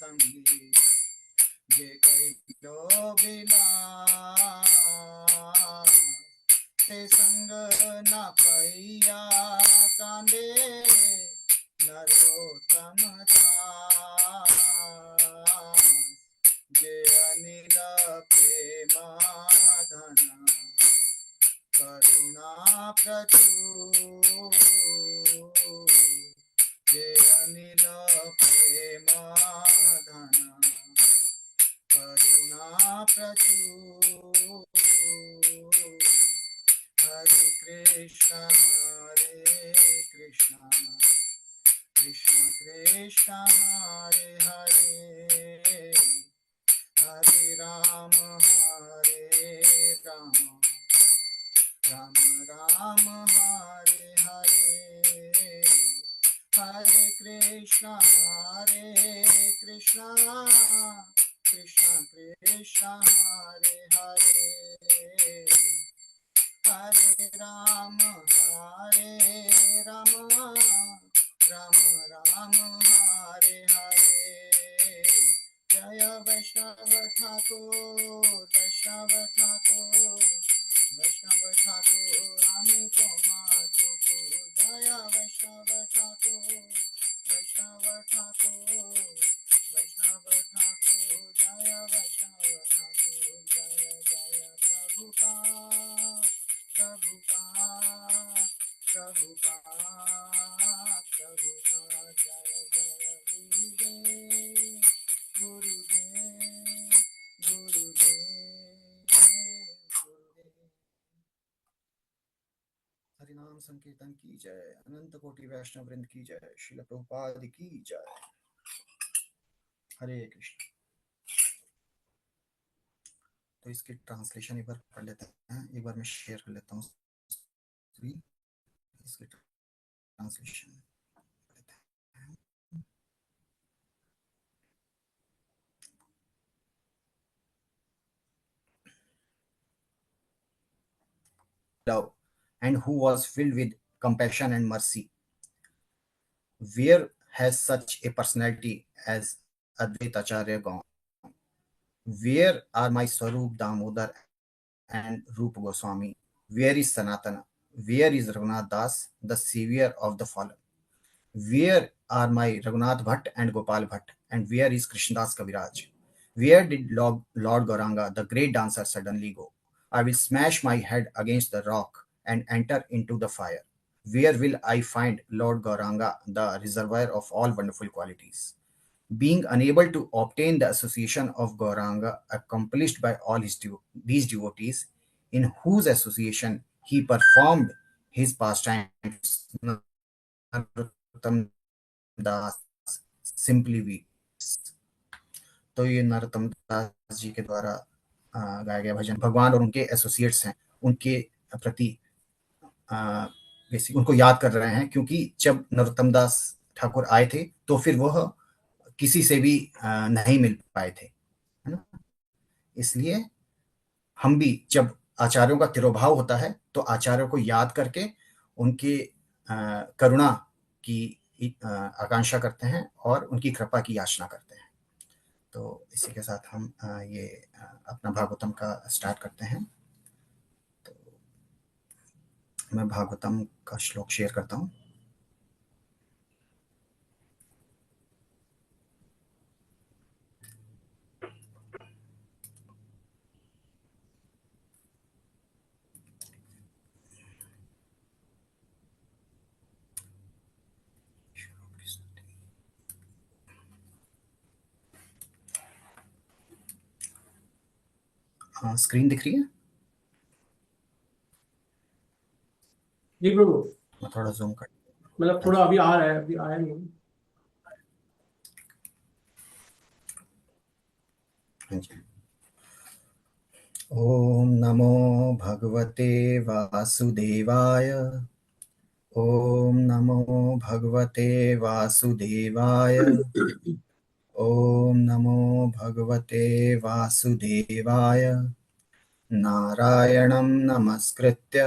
संगी जे कैलो बिलास ते संग न पैया कांदे नरोत्तम दास जे अनिल प्रेमाधन करुणा प्रचुर जे अनिल प्रेमाधन करुणा प्रचुर हरे कृष्ण कृष्ण कृष्ण हरे हरे हरे राम राम राम हरे हरे हरे कृष्ण कृष्ण कृष्ण हरे हरे हरे राम राम राम हरे हरे जय वैष्णव ठाकुर रामी को माथु जय वैष्णव ठाकुर जय वैष्णव ठाकुर जय प्रभुपाद जय गुरुदेव हरिनाम संकीर्तन की जय। अनंत कोटि वैष्णव वृंद की जय। श्रील प्रभुपाद की जय। हरे कृष्ण। तो इसकी ट्रांसलेशन एक बार कर लेते हैं। एक बार मैं शेयर कर लेता हूँ स्क्रीन। इसकी translation love and who was filled with compassion and mercy. Where has such a personality as Advaita Acharya gone? Where are my Swarup Damodar and Rupa Goswami? Where is Sanatana? Where is Raghunath Das, the savior of the fallen? Where are my Raghunath Bhatt and Gopal Bhatt? And where is Krishnadas Kaviraj? Where did Lord Gauranga, the great dancer, suddenly go? I will smash my head against the rock and enter into the fire. Where will I find Lord Gauranga, the reservoir of all wonderful qualities? Being unable to obtain the association of Gauranga accomplished by all these devotees, in whose association he performed his pastimes, Narottam Das simply weeps. तो ये नरोत्तम दास जी के द्वारा गाया गया भजन भगवान और उनके associates हैं उनके प्रति बेसिक उनको याद कर रहे हैं, क्योंकि जब नरोत्तम दास ठाकुर आए थे तो फिर वह किसी से भी नहीं मिल पाए थे, है ना। इसलिए हम भी जब आचार्यों का तिरोभाव होता है तो आचार्यों को याद करके उनके करुणा की आकांक्षा करते हैं और उनकी कृपा की याचना करते हैं। तो इसी के साथ हम ये अपना भागवतम का स्टार्ट करते हैं। तो मैं भागवतम का श्लोक शेयर करता हूँ। स्क्रीन दिख रही है? जी प्रभु। मैं थोड़ा जूम कर, मतलब थोड़ा अभी आ रहा है, अभी आया नहीं। हाँ जी। ओम नमो भगवते वासुदेवाय। ओम नमो भगवते वासुदेवाय। ओम नमो भगवते वासुदेवाय। नारायणं नमस्कृत्य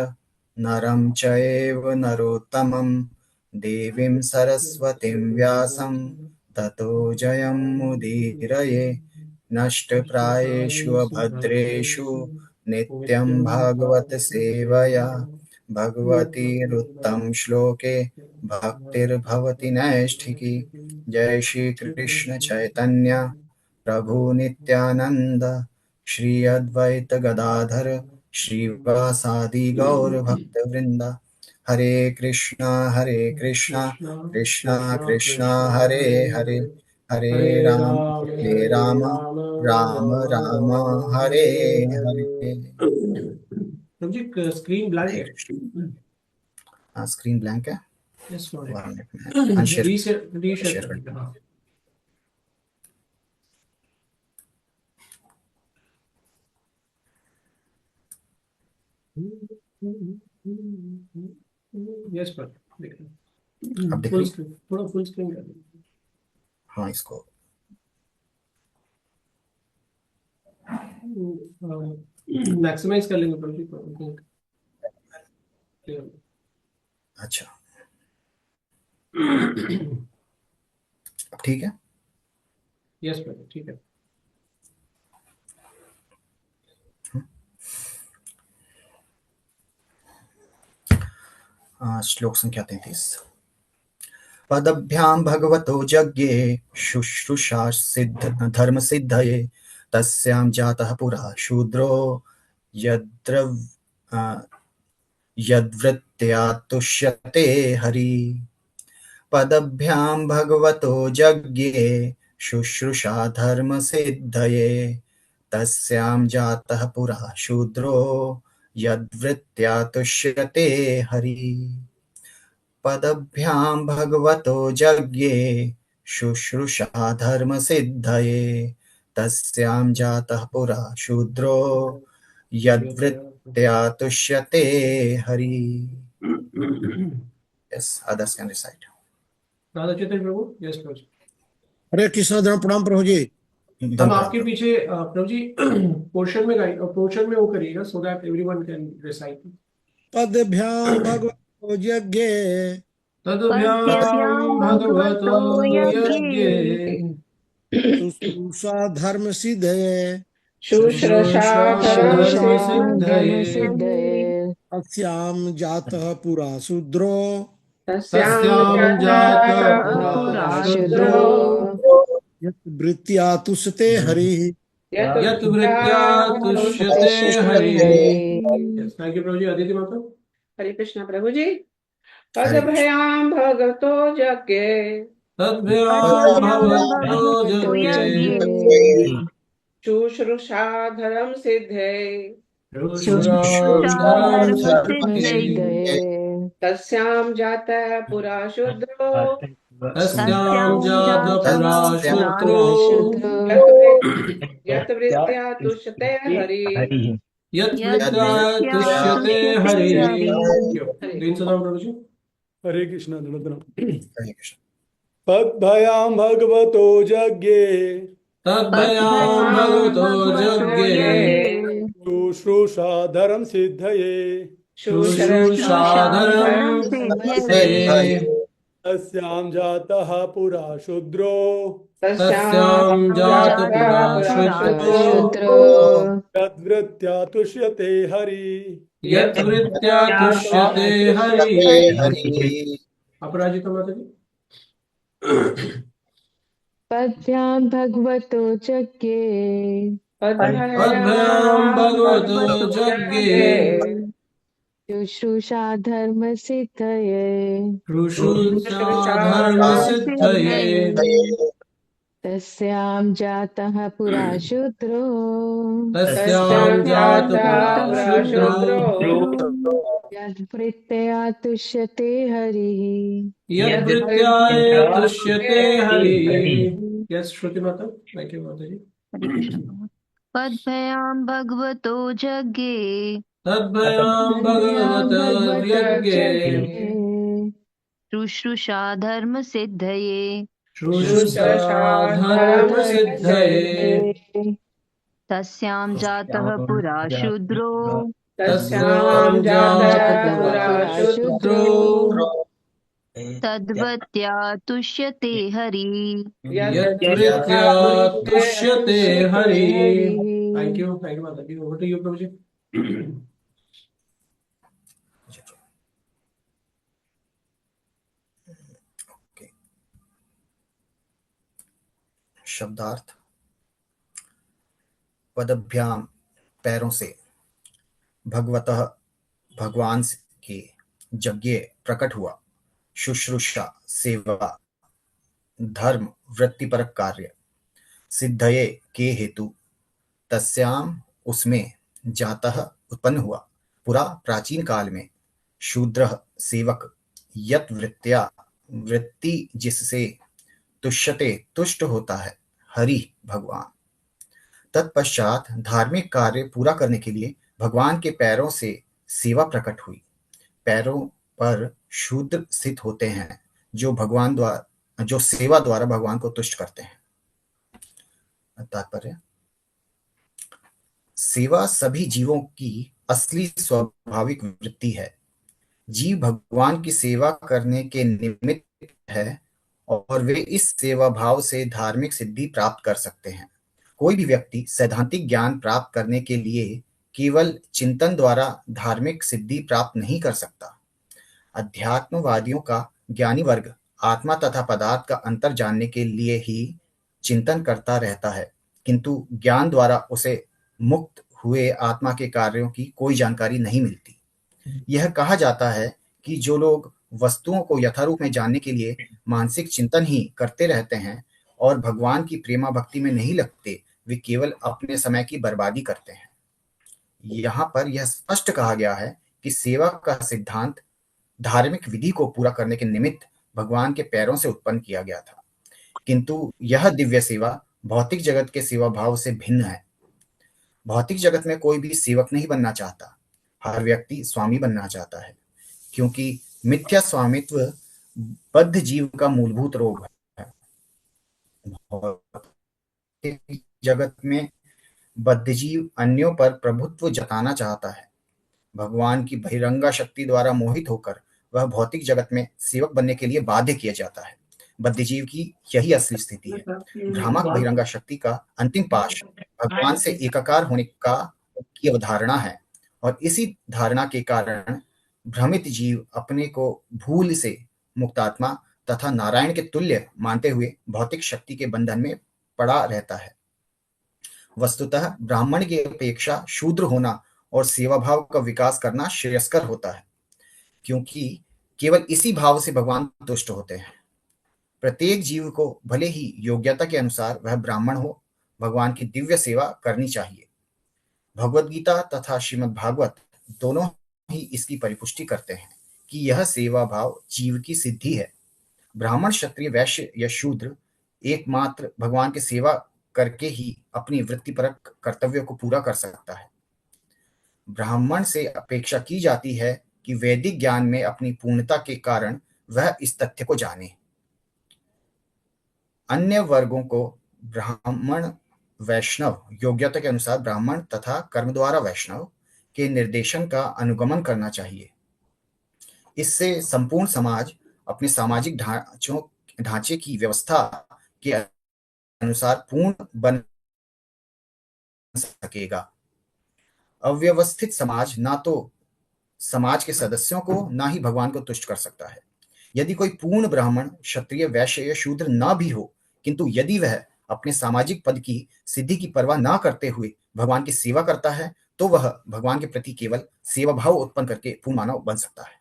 नरं चैव नरोत्तमं देवीं सरस्वतीं व्यासं ततो जयं मुदीरये नष्टप्रायेषु अभद्रेषु नित्यं भागवत सेवया भगवतीरुत्तम श्लोके भक्तिर्भवति नैष्ठिकी। जय श्री कृष्ण चैतन्य प्रभु नित्यानंद श्री अद्वैत गदाधर श्रीवासादि गौर भक्त वृंद। हरे कृष्णा कृष्णा कृष्णा कृष्णा कृष्णा हरे हरे हरे हरे हरे हरे राम राम राम राम राम राम हरे हरे हरे। हरे। प्रभु स्क्रीन ब्लैंक हरे है। कृष्ण। स्क्रीन ब्लैंक है। यस सॉरी, 1 मिनट में अनशेयर रीसेट रीसेट शेयर कर कर दीजिए। हाँ यस पर देख अब दिख फुल रही। स्क्रीन, थोड़ा फुल स्क्रीन कर दीजिए। हाँ इसको मैक्सिमाइज कर लेंगे प्रभु जी। अच्छा अब ठीक है। यस प्रभु ठीक है। श्लोक संख्या 33। पदभ्यां भगवतो यज्ञे शुश्रूषा सिद्ध धर्म सिद्धये तस्यां जातः पुरा शूद्रो यद्रव यद्वृत्त्या तुष्यते हरि। पदभ्यां भगवतो यज्ञे शुश्रूषा धर्म सिद्धये तस्यां जातः पुरा शूद्रो यद्वृत्त्या तुष्यते हरि। पदभ्यां भगवतो यज्ञे शुश्रूषा धर्म सिद्धये तस्यां जातः पुरा शूद्रो यद्वृत्त्या तुष्यते हरि। Yes, others can recite. Radha Chaitanya Prabhu. Yes प्रभु। हरे कृष्णा धर्म प्रणाम प्रभु जी। हम आपके पीछे प्रभु जी पोर्शन में पोर्शन में वो करिएगा so that everyone can recite. पदभ्याम भगवतो यज्ञे तदभ्यां भगवतो यज्ञे शुश्रूषा धर्म सिद्धये शुश्रूषा धर्म सिद्धये तस्याम जातः पुरा शूद्रो तस्यां जातः पुरा शूद्रो वृत्त्या तुष्यते हरि। यत् वृत्त्या तुष्यते हरिः। थैंक यू प्रभु जी। अदिति माता। हरे कृष्णा प्रभु जी। हरे कृष्ण। पदभ्याम भगतो यज्ञे तद्भ्यां भगवतो यज्ञे शुश्रूषा धर्म सिद्धे शुश्रूषा धर्म सिद्धये तस्याम जातः पुरा शूद्रो तस्यां जातः पुरा शूद्रो यत् वृत्त्या तुष्यते हरि। यत् वृत्त्या तुष्यते हरिः। दिन सदाम प्रभु जी। हरे कृष्णा धन्यवाद। हरे कृष्ण। पद्भयां भगवतो यज्ञे तद्भयां भगवतो यज्ञे शुश्रूषा धर्म सिद्धये शुश्रूषा धर्म सिद्धये तस्यां जातः पुरा शूद्रो तस्यां जातः पुरा शूद्रो यद्वृत्त्या तुष्यते हरि। यत् वृत्त्या तुष्यते हरिः। अपराजिता माता जी। पद्भ्यां भगवतो यज्ञे पद्भ्यां भगवतो यज्ञे शुश्रूषा धर्म सिद्धये शुश्रूषा धर्म सिद्धये तस्यां जातः पुरा शूद्रो तस्यां जातः पुरा शूद्रो यद्वृत्त्या तुष्यते हरिः। यद्वृत्त्या तुष्यते हरिः। यस श्रुति माता। थैंक यू माता जी। पद्भयां भगवतो यज्ञे तद्भयां भगवतो यज्ञे शुश्रूषा धर्म सिद्धये शुश्रूषा धर्म सिद्धये तस्यां जातः पुरा शूद्रो तस्यां जातः पुरा शूद्रो तद्वत्या तुष्यते हरि। यद्वृत्या तुष्यते हरि। हरिः। थैंक यू माता जी। ओवर टू यू प्रभु जी। ओके। शब्दार्थ। पदभ्याम पैरों से, भगवतः भगवान के, यज्ञ प्रकट हुआ, शुश्रूषा सेवा, धर्म वृत्तिपरक कार्य, सिद्धये के हेतु, तस्याम उसमें, जातः उत्पन्न हुआ, पुरा प्राचीन काल में, शूद्र सेवक, यत वृत्त्या वृत्ति जिससे, तुष्यते तुष्ट होता है, हरि भगवान। तत्पश्चात धार्मिक कार्य पूरा करने के लिए भगवान के पैरों से सेवा प्रकट हुई। पैरों पर शूद्र स्थित होते हैं जो सेवा द्वारा भगवान को तुष्ट करते हैं। तात्पर्य, सेवा सभी जीवों की असली स्वाभाविक वृत्ति है। जीव भगवान की सेवा करने के निमित्त है और वे इस सेवा भाव से धार्मिक सिद्धि प्राप्त कर सकते हैं। कोई भी व्यक्ति सैद्धांतिक ज्ञान प्राप्त करने के लिए केवल चिंतन द्वारा धार्मिक सिद्धि प्राप्त नहीं कर सकता। अध्यात्मवादियों का ज्ञानी वर्ग आत्मा तथा पदार्थ का अंतर जानने के लिए ही चिंतन करता रहता है, किंतु ज्ञान द्वारा उसे मुक्त हुए आत्मा के कार्यों की कोई जानकारी नहीं मिलती। यह कहा जाता है कि जो लोग वस्तुओं को यथारूप में जानने के लिए मानसिक चिंतन ही करते रहते हैं और भगवान की प्रेमा भक्ति में नहीं लगते, वे केवल अपने समय की बर्बादी करते हैं। यहाँ पर यह स्पष्ट कहा गया है कि सेवा का सिद्धांत धार्मिक विधि को पूरा करने के निमित्त भगवान के पैरों से उत्पन्न किया गया था, किंतु यह दिव्य सेवा भौतिक जगत के सेवा भाव से भिन्न है। भौतिक जगत में कोई भी सेवक नहीं बनना चाहता, हर व्यक्ति स्वामी बनना चाहता है, क्योंकि मिथ्या स्वामित्व बद्ध जीव का मूलभूत रोग है। भौतिक जगत में बद्ध जीव अन्यों पर प्रभुत्व जताना चाहता है। भगवान की बहिरंगा शक्ति द्वारा मोहित होकर वह भौतिक जगत में सेवक बनने के लिए बाध्य किया जाता है। बद्ध जीव की यही असली स्थिति है। भ्रामक बहिरंगा शक्ति का अंतिम पाश भगवान से एकाकार होने की अवधारणा है, और इसी धारणा के कारण भ्रमित जीव अपने को भूल से मुक्तात्मा तथा नारायण के तुल्य मानते हुए भौतिक शक्ति के बंधन में पड़ा रहता है। वस्तुतः ब्राह्मण की अपेक्षा शूद्र होना और सेवा भाव का विकास करना श्रेयस्कर होता है, क्योंकि केवल इसी भाव से भगवान तुष्ट होते हैं। प्रत्येक जीव को भले ही योग्यता के अनुसार वह ब्राह्मण हो, भगवान की दिव्य सेवा करनी चाहिए। भगवद गीता तथा श्रीमद् भागवत दोनों ही इसकी परिपुष्टि करते हैं कि यह सेवा भाव जीव की सिद्धि है। ब्राह्मण, क्षत्रिय, वैश्य या शूद्र एकमात्र भगवान की सेवा करके ही अपनी वृत्तिपरक कर्तव्य को पूरा कर सकता है। ब्राह्मण से अपेक्षा की जाती है कि वैदिक ज्ञान में अपनी पूर्णता के कारण वह इस तथ्य को जाने। अन्य वर्गों को ब्राह्मण, वैष्णव, योग्यता के अनुसार ब्राह्मण तथा कर्म द्वारा वैष्णव के निर्देशन का अनुगमन करना चाहिए। इससे संपूर्ण समाज अपने सामाजिक ढांचे की व्यवस्था के अनुसार पूर्ण बन सकेगा। अव्यवस्थित समाज ना तो समाज के सदस्यों को ना ही भगवान को तुष्ट कर सकता है। यदि कोई पूर्ण ब्राह्मण, क्षत्रिय, वैश्य या शूद्र ना भी हो, किंतु यदि वह अपने सामाजिक पद की सिद्धि की परवाह ना करते हुए भगवान की सेवा करता है, तो वह भगवान के प्रति केवल सेवा भाव उत्पन्न करके पूर्ण मानव बन सकता है।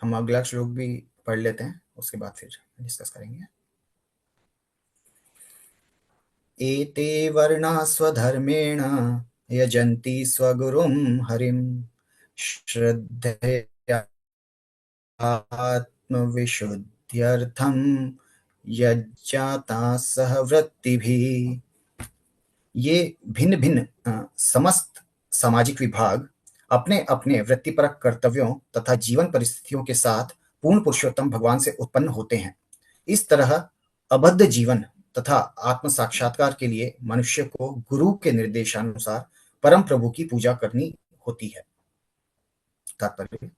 हम अगला श्लोक भी पढ़ लेते हैं, उसके बाद फिर डिस्कस करेंगे। एते वर्णा स्वधर्मेण यजन्ति स्वगुरुं हरिं श्रद्धया आत्मविशुद्ध्यर्थं यज्जाता सह वृत्तिभिः। ये भिन्न भिन्न समस्त सामाजिक विभाग अपने अपने वृत्तिपरक कर्तव्यों तथा जीवन परिस्थितियों के साथ पूर्ण पुरुषोत्तम भगवान से उत्पन्न होते हैं। इस तरह अबद्ध जीवन तथा आत्म साक्षात्कार के लिए मनुष्य को गुरु के निर्देशानुसार परम प्रभु की पूजा करनी होती है। तात्पर्य,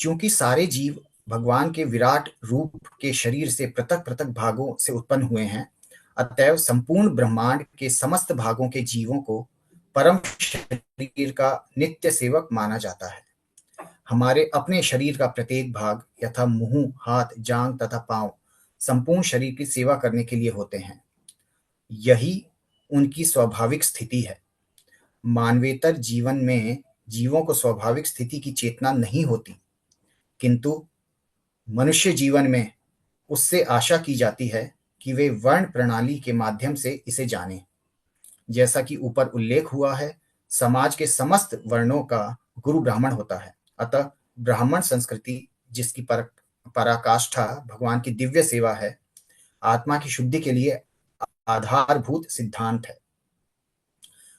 क्योंकि सारे जीव भगवान के विराट रूप के शरीर से पृथक पृथक भागों से उत्पन्न हुए हैं, अतएव संपूर्ण ब्रह्मांड के समस्त भागों के जीवों को परम शरीर का नित्य सेवक माना जाता है। हमारे अपने शरीर का प्रत्येक भाग यथा मुंह, हाथ, जांघ तथा पांव संपूर्ण शरीर की सेवा करने के लिए होते हैं। यही उनकी स्वाभाविक स्थिति है। मानवेतर जीवन में जीवों को स्वाभाविक स्थिति की चेतना नहीं होती, किंतु मनुष्य जीवन में उससे आशा की जाती है कि वे वर्ण प्रणाली के माध्यम से इसे जाने। जैसा कि ऊपर उल्लेख हुआ है, समाज के समस्त वर्णों का गुरु ब्राह्मण होता है। अतः ब्राह्मण संस्कृति, जिसकी पराकाष्ठा भगवान की दिव्य सेवा है, आत्मा की शुद्धि के लिए आधारभूत सिद्धांत है।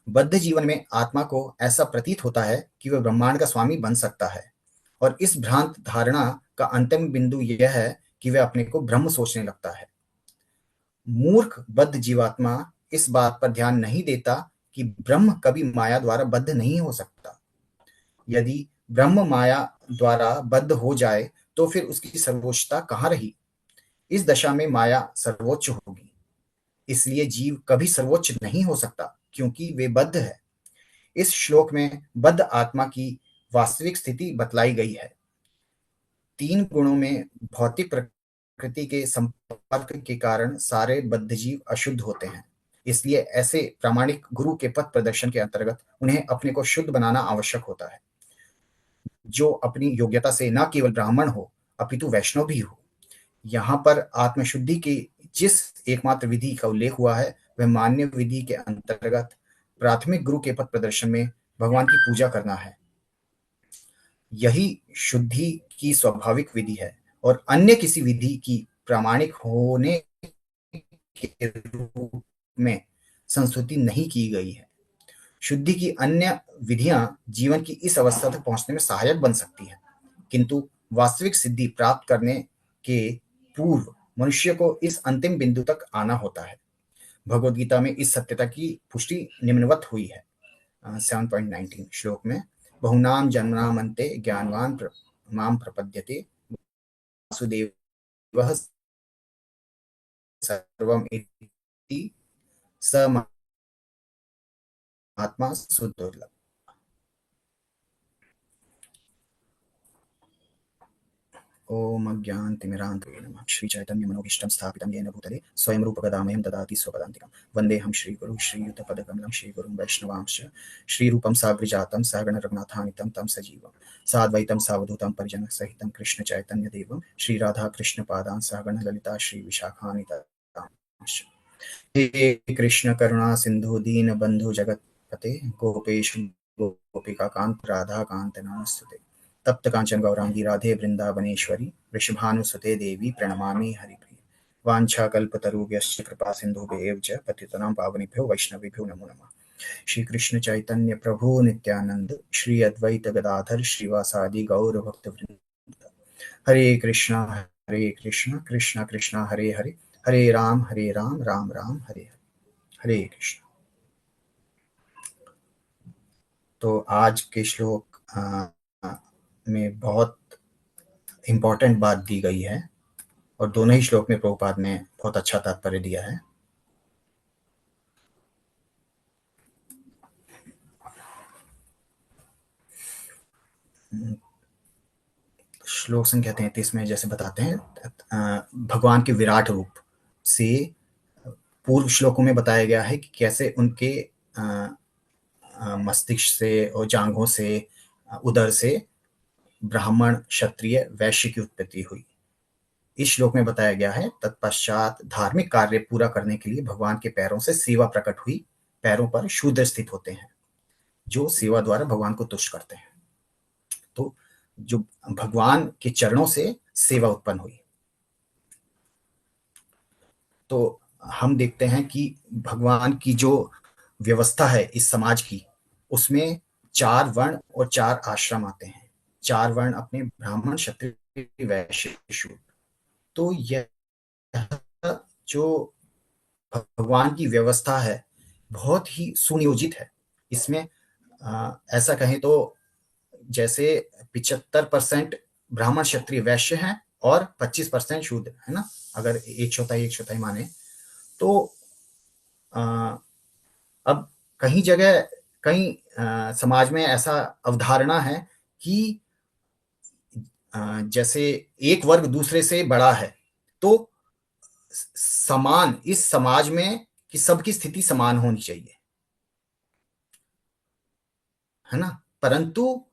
बद्ध जीवन में आत्मा को ऐसा प्रतीत होता है कि वह ब्रह्मांड का स्वामी बन सकता है, और इस भ्रांत धारणा का अंतिम बिंदु यह है कि वह अपने को ब्रह्म सोचने लगता है। मूर्ख बद्ध जीवात्मा इस बात पर ध्यान नहीं देता कि ब्रह्म कभी माया द्वारा बद्ध नहीं हो सकता। यदि ब्रह्म माया द्वारा बद्ध हो जाए तो फिर उसकी सर्वोच्चता कहाँ रही? इस दशा में माया सर्वोच्च होगी। इसलिए जीव कभी सर्वोच्च नहीं हो सकता, क्योंकि वे बद्ध है। इस श्लोक में बद्ध आत्मा की वास्तविक स्थिति बतलाई गई है। 3 गुणों में भौतिक प्रकृति के संपर्क के कारण सारे बद्ध जीव अशुद्ध होते हैं। इसलिए ऐसे प्रामाणिक गुरु के पथ प्रदर्शन के अंतर्गत उन्हें अपने को शुद्ध बनाना आवश्यक होता है, जो अपनी योग्यता से न केवल ब्राह्मण हो अपितु वैष्णव भी हो। यहाँ पर आत्मशुद्धि की जिस एकमात्र विधि का उल्लेख हुआ है, वह मान्य विधि के अंतर्गत प्राथमिक गुरु के पथ प्रदर्शन में भगवान की पूजा करना है। यही शुद्धि की स्वाभाविक विधि है और अन्य किसी विधि की प्रामाणिक होने के रूप में संस्तुति नहीं की गई है। शुद्धि की अन्य विधियां जीवन की इस अवस्था तक पहुंचने में सहायक बन सकती हैं, किंतु वास्तविक सिद्धि प्राप्त करने के पूर्व मनुष्य को इस अंतिम बिंदु तक आना होता है। भगवद गीता में इस सत्यता की पुष्टि निम्नवत हुई है 7.19 श्लोक में, बहुनाम जन्मनामन्ते ज्ञानवान माम प्रपद्यते वासुदेवः सर्वम् इति स आत्मा सुदुर्लभ। ओम अज्ञानतिमिरान्धये नमः। श्री चैतन्य मनोभीष्टं स्थापितं येन भूतले स्वयं रूपकदामयं ददाति स्वपदान्तिकं। वन्देऽहं श्रीगुरुं श्रीयुतपदकमलं श्रीगुरुं वैष्णवांश्च श्रीरूपं साग्रजातं सहगण रघुनाथान्वितं तं सजीवं साद्वैतं सावधूतं परिजनसहितं कृष्ण चैतन्य देवं श्री राधा कृष्ण पादान् सहगण ललिता श्री विशाखान्वितांश्च। हे कृष्ण करुणा सिंधु दीन बंधु जगतपते गोपेश गोपिकाकांत राधा कांत नमस्तुते। तप्त कांचन गौरांगी राधे वृंदावनेश्वरी वृषभानुसुते देवी प्रणमामि हरिप्रिय। वाञ्छाकल्पतरुभ्यश्च कृपा सिन्धुभ्येव च पतितानां पावनेभ्यो वैष्णवेभ्यो नमो नमः। श्री कृष्ण चैतन्य प्रभु नित्यानंद श्री अद्वैत गदाधर श्रीवासादि गौर भक्त वृंद। हरे कृष्णा कृष्ण कृष्ण हरे हरे, हरे राम राम राम हरे हरे। हरे कृष्ण। तो आज के श्लोक में बहुत इंपॉर्टेंट बात दी गई है और दोनों ही श्लोक में प्रभुपाद ने बहुत अच्छा तात्पर्य दिया है। श्लोक संख्या 33 में जैसे बताते हैं, भगवान के विराट रूप से पूर्व श्लोकों में बताया गया है कि कैसे उनके मस्तिष्क से और जांघों से, उदर से ब्राह्मण, क्षत्रिय, वैश्य की उत्पत्ति हुई। इस श्लोक में बताया गया है तत्पश्चात धार्मिक कार्य पूरा करने के लिए भगवान के पैरों से सेवा प्रकट हुई। पैरों पर शूद्र स्थित होते हैं जो सेवा द्वारा भगवान को तुष्ट करते हैं। तो जो भगवान के चरणों से सेवा उत्पन्न हुई। तो हम देखते हैं कि भगवान की जो व्यवस्था है इस समाज की, उसमें 4 वर्ण और 4 आश्रम आते हैं। 4 वर्ण अपने ब्राह्मण, क्षत्रिय, वैश्य, शूद्र। तो यह जो भगवान की व्यवस्था है बहुत ही सुनियोजित है। इसमें ऐसा कहें तो जैसे 75% ब्राह्मण क्षत्रिय वैश्य हैं और 25% शूद्र, है ना, अगर एक चौथाई माने तो। अब कहीं समाज में ऐसा अवधारणा है कि जैसे एक वर्ग दूसरे से बड़ा है, तो समान इस समाज में कि सबकी स्थिति समान होनी चाहिए, है ना। परंतु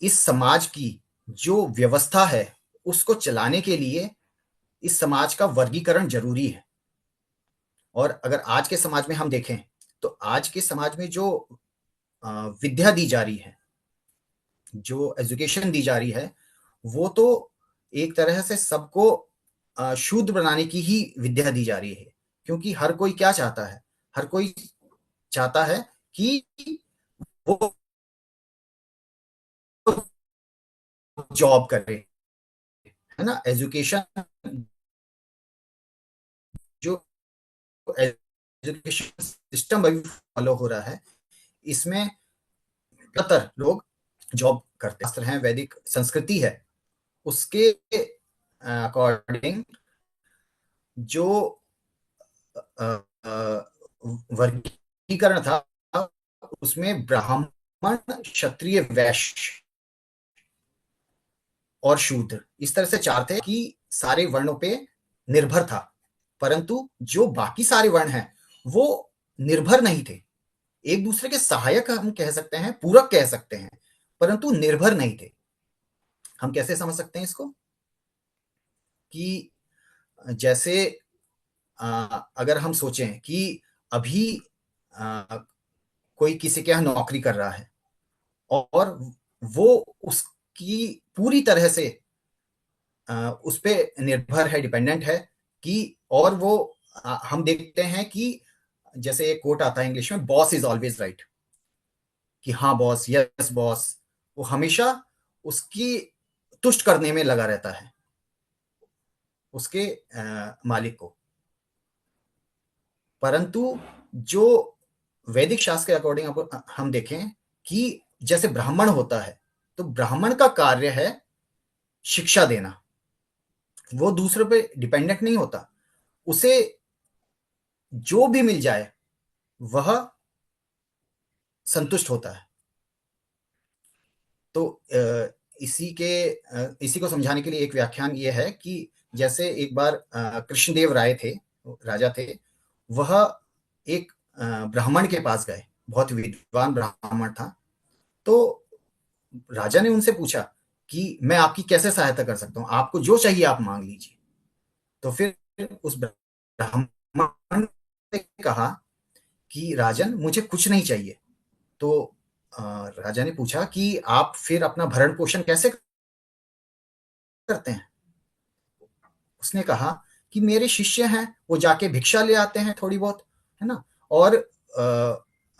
इस समाज की जो व्यवस्था है उसको चलाने के लिए इस समाज का वर्गीकरण जरूरी है। और अगर आज के समाज में हम देखें तो आज के समाज में जो विद्या दी जा रही है, जो एजुकेशन दी जा रही है, वो तो एक तरह से सबको शूद्र बनाने की ही विद्या दी जा रही है। क्योंकि हर कोई क्या चाहता है, हर कोई चाहता है कि वो जॉब करे, है ना। एजुकेशन जो एजुकेशन सिस्टम अभी फॉलो हो रहा है, इसमें ज्यादातर लोग जॉब करते शास्त्र हैं, वैदिक संस्कृति है, उसके अकॉर्डिंग जो वर्गीकरण था उसमें ब्राह्मण क्षत्रिय वैश्य और शूद्र इस तरह से चार थे कि सारे वर्णों पे निर्भर था। परंतु जो बाकी सारे वर्ण हैं वो निर्भर नहीं थे, एक दूसरे के सहायक हम कह सकते हैं, पूरक कह सकते हैं, परंतु निर्भर नहीं थे। हम कैसे समझ सकते हैं इसको कि जैसे अगर हम सोचें कि अभी कोई किसी के यहाँ नौकरी कर रहा है और वो उसकी पूरी तरह से उस पे निर्भर है, डिपेंडेंट है कि, और वो हम देखते हैं कि जैसे एक कोट आता है इंग्लिश में, बॉस इज ऑलवेज राइट, कि हाँ बॉस, यस बॉस, वो हमेशा उसकी तुष्ट करने में लगा रहता है उसके मालिक को। परंतु जो वैदिक शास्त्र के अकॉर्डिंग हम देखें कि जैसे ब्राह्मण होता है तो ब्राह्मण का कार्य है शिक्षा देना, वो दूसरे पे डिपेंडेंट नहीं होता, उसे जो भी मिल जाए वह संतुष्ट होता है। तो इसी को समझाने के लिए एक व्याख्यान ये है कि जैसे एक बार कृष्णदेव राय थे, राजा थे, वह एक ब्राह्मण के पास गए, बहुत विद्वान ब्राह्मण था। तो राजा ने उनसे पूछा कि मैं आपकी कैसे सहायता कर सकता हूँ, आपको जो चाहिए आप मांग लीजिए। तो फिर उस ब्राह्मण ने कहा कि राजन मुझे कुछ नहीं चाहिए। तो राजा ने पूछा कि आप फिर अपना भरण पोषण कैसे करते हैं। उसने कहा कि मेरे शिष्य हैं, वो जाके भिक्षा ले आते हैं थोड़ी बहुत, है ना, और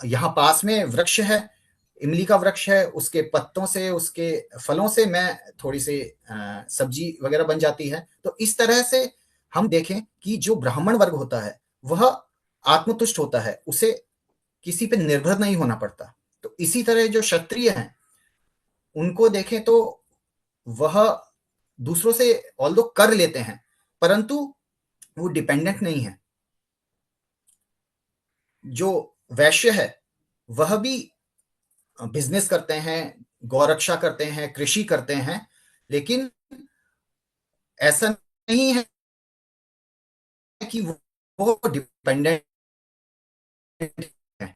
यहाँ पास में वृक्ष है, इमली का वृक्ष है, उसके पत्तों से, उसके फलों से मैं थोड़ी सी सब्जी वगैरह बन जाती है। तो इस तरह से हम देखें कि जो ब्राह्मण वर्ग होता है वह आत्मतुष्ट होता है, उसे किसी पे निर्भर नहीं होना पड़ता। तो इसी तरह जो क्षत्रिय हैं उनको देखें तो वह दूसरों से ऑल्दो कर लेते हैं, परंतु वो डिपेंडेंट नहीं है। जो वैश्य है वह भी बिजनेस करते हैं, गौरक्षा करते हैं, कृषि करते हैं, लेकिन ऐसा नहीं है कि वो डिपेंडेंट है।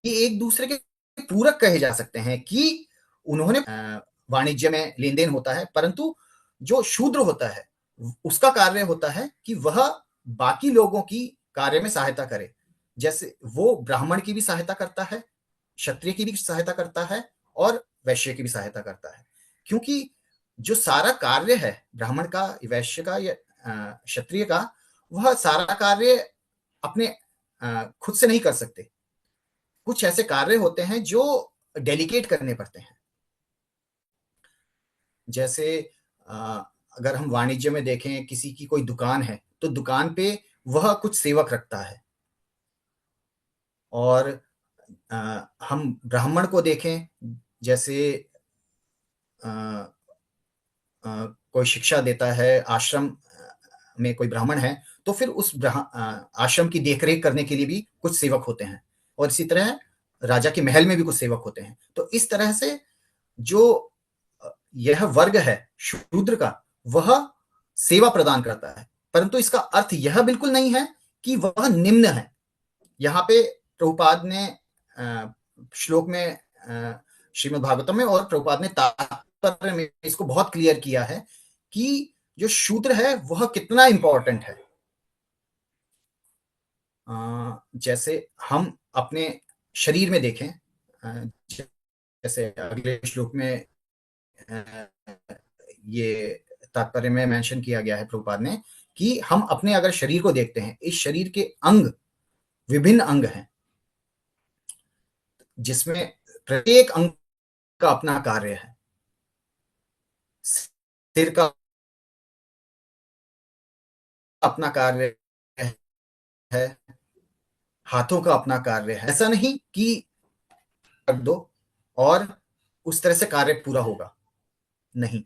ये एक दूसरे के पूरक कहे जा सकते हैं कि उन्होंने वाणिज्य में लेन देन होता है, परंतु जो शूद्र होता है उसका कार्य होता है कि वह बाकी लोगों की कार्य में सहायता करे। जैसे वो ब्राह्मण की भी सहायता करता है, क्षत्रिय की भी सहायता करता है और वैश्य की भी सहायता करता है। क्योंकि जो सारा कार्य है ब्राह्मण का, वैश्य का या क्षत्रिय का, वह सारा कार्य अपने खुद से नहीं कर सकते। कुछ ऐसे कार्य होते हैं जो डेलीकेट करने पड़ते हैं। जैसे अगर हम वाणिज्य में देखें, किसी की कोई दुकान है तो दुकान पे वह कुछ सेवक रखता है, और हम ब्राह्मण को देखें, जैसे कोई शिक्षा देता है, आश्रम में कोई ब्राह्मण है, तो फिर उस आश्रम की देखरेख करने के लिए भी कुछ सेवक होते हैं, और इसी तरह राजा के महल में भी कुछ सेवक होते हैं। तो इस तरह से जो यह वर्ग है शूद्र का, वह सेवा प्रदान करता है, परंतु इसका अर्थ यह बिल्कुल नहीं है कि वह निम्न है। यहाँ पे प्रभुपाद ने श्लोक में, श्रीमद् भागवतम में और प्रभुपाद ने तात्पर्य में इसको बहुत क्लियर किया है कि जो शूद्र है वह कितना इंपॉर्टेंट है। जैसे हम अपने शरीर में देखें, जैसे अगले श्लोक में ये तात्पर्य में मेंशन किया गया है प्रभुपाद ने कि हम अपने अगर शरीर को देखते हैं, इस शरीर के अंग विभिन्न अंग हैं, जिसमें प्रत्येक अंग का अपना कार्य है। सिर का अपना कार्य है, हाथों का अपना कार्य है। ऐसा नहीं कि कर दो और उस तरह से कार्य पूरा होगा, नहीं।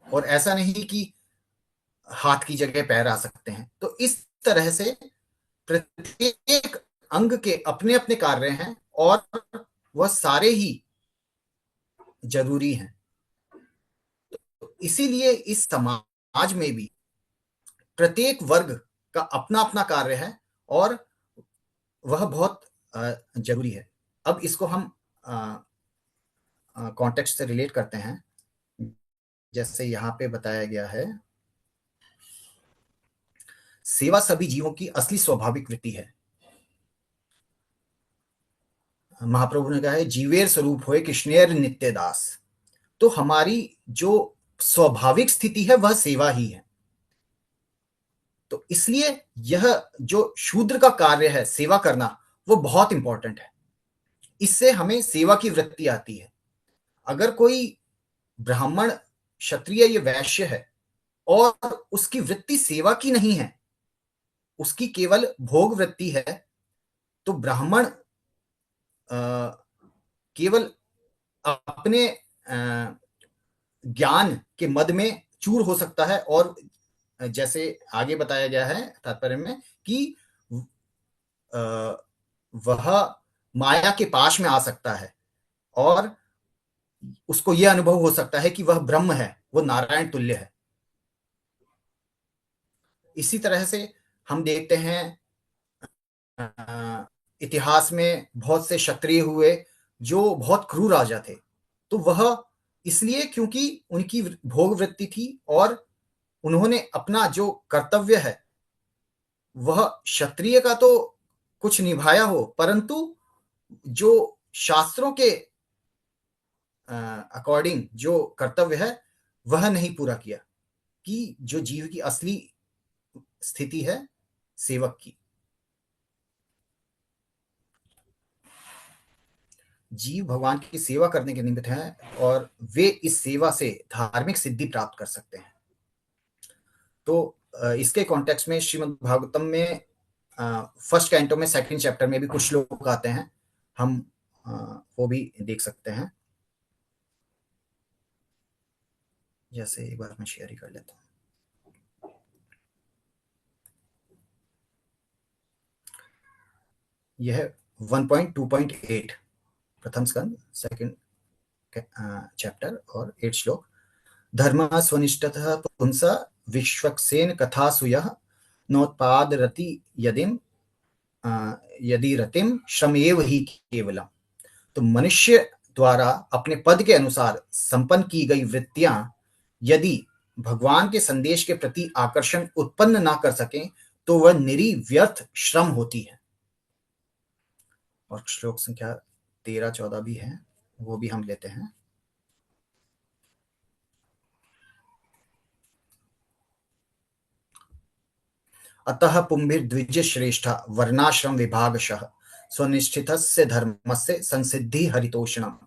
और ऐसा नहीं कि हाथ की जगह पैर आ सकते हैं। तो इस तरह से प्रत्येक अंग के अपने अपने कार्य हैं और वह सारे ही जरूरी हैं। तो इसीलिए इस समाज में भी प्रत्येक वर्ग का अपना अपना कार्य है और वह बहुत जरूरी है। अब इसको हम कॉन्टेक्स्ट से रिलेट करते हैं। जैसे यहाँ पे बताया गया है, सेवा सभी जीवों की असली स्वाभाविक वृत्ति है। महाप्रभु ने कहा है, जीवेर स्वरूप होए कृष्णेर नित्य दास। तो हमारी जो स्वाभाविक स्थिति है वह सेवा ही है। तो इसलिए यह जो शूद्र का कार्य है सेवा करना, वो बहुत इंपॉर्टेंट है। इससे हमें सेवा की वृत्ति आती है। अगर कोई ब्राह्मण, क्षत्रिय या वैश्य है और उसकी वृत्ति सेवा की नहीं है, उसकी केवल भोग वृत्ति है, तो ब्राह्मण केवल अपने ज्ञान के मद में चूर हो सकता है, और जैसे आगे बताया गया है तात्पर्य में कि वह माया के पाश में आ सकता है और उसको यह अनुभव हो सकता है कि वह ब्रह्म है, वो नारायण तुल्य है। इसी तरह से हम देखते हैं इतिहास में बहुत से क्षत्रिय हुए जो बहुत क्रूर राजा थे। तो वह इसलिए क्योंकि उनकी भोग वृत्ति थी और उन्होंने अपना जो कर्तव्य है वह क्षत्रिय का तो कुछ निभाया हो, परंतु जो शास्त्रों के अकॉर्डिंग जो कर्तव्य है वह नहीं पूरा किया, कि जो जीव की असली स्थिति है सेवक की। जीव भगवान की सेवा करने के निमित्त हैं और वे इस सेवा से धार्मिक सिद्धि प्राप्त कर सकते हैं। तो इसके कॉन्टेक्स्ट में श्रीमद् भागवतम में फर्स्ट कैंटो में सेकंड चैप्टर में भी कुछ लोग आते हैं, हम वो भी देख सकते हैं। जैसे एक बार मैं शेयर ही कर लेता हूँ। यह 1.2.8 प्रथम स्कंद सेकंड चैप्टर और 8 श्लोक। धर्म स्वनिष्ठतः पुंसा विश्वक्सेन कथासु यः नोत्पाद रति यदि रतिम श्रमेव ही केवलम। तो मनुष्य द्वारा अपने पद के अनुसार संपन्न की गई वृत्तियां यदि भगवान के संदेश के प्रति आकर्षण उत्पन्न ना कर सकें तो वह निरी व्यर्थ श्रम होती है। और श्लोक संख्या 13-14 भी है, वो भी हम लेते हैं। अतः पुंभिर्द्विज श्रेष्ठ वर्णाश्रम विभागशः स्वनिष्ठितस्य धर्मस्य संसिद्धि हरितोषणम।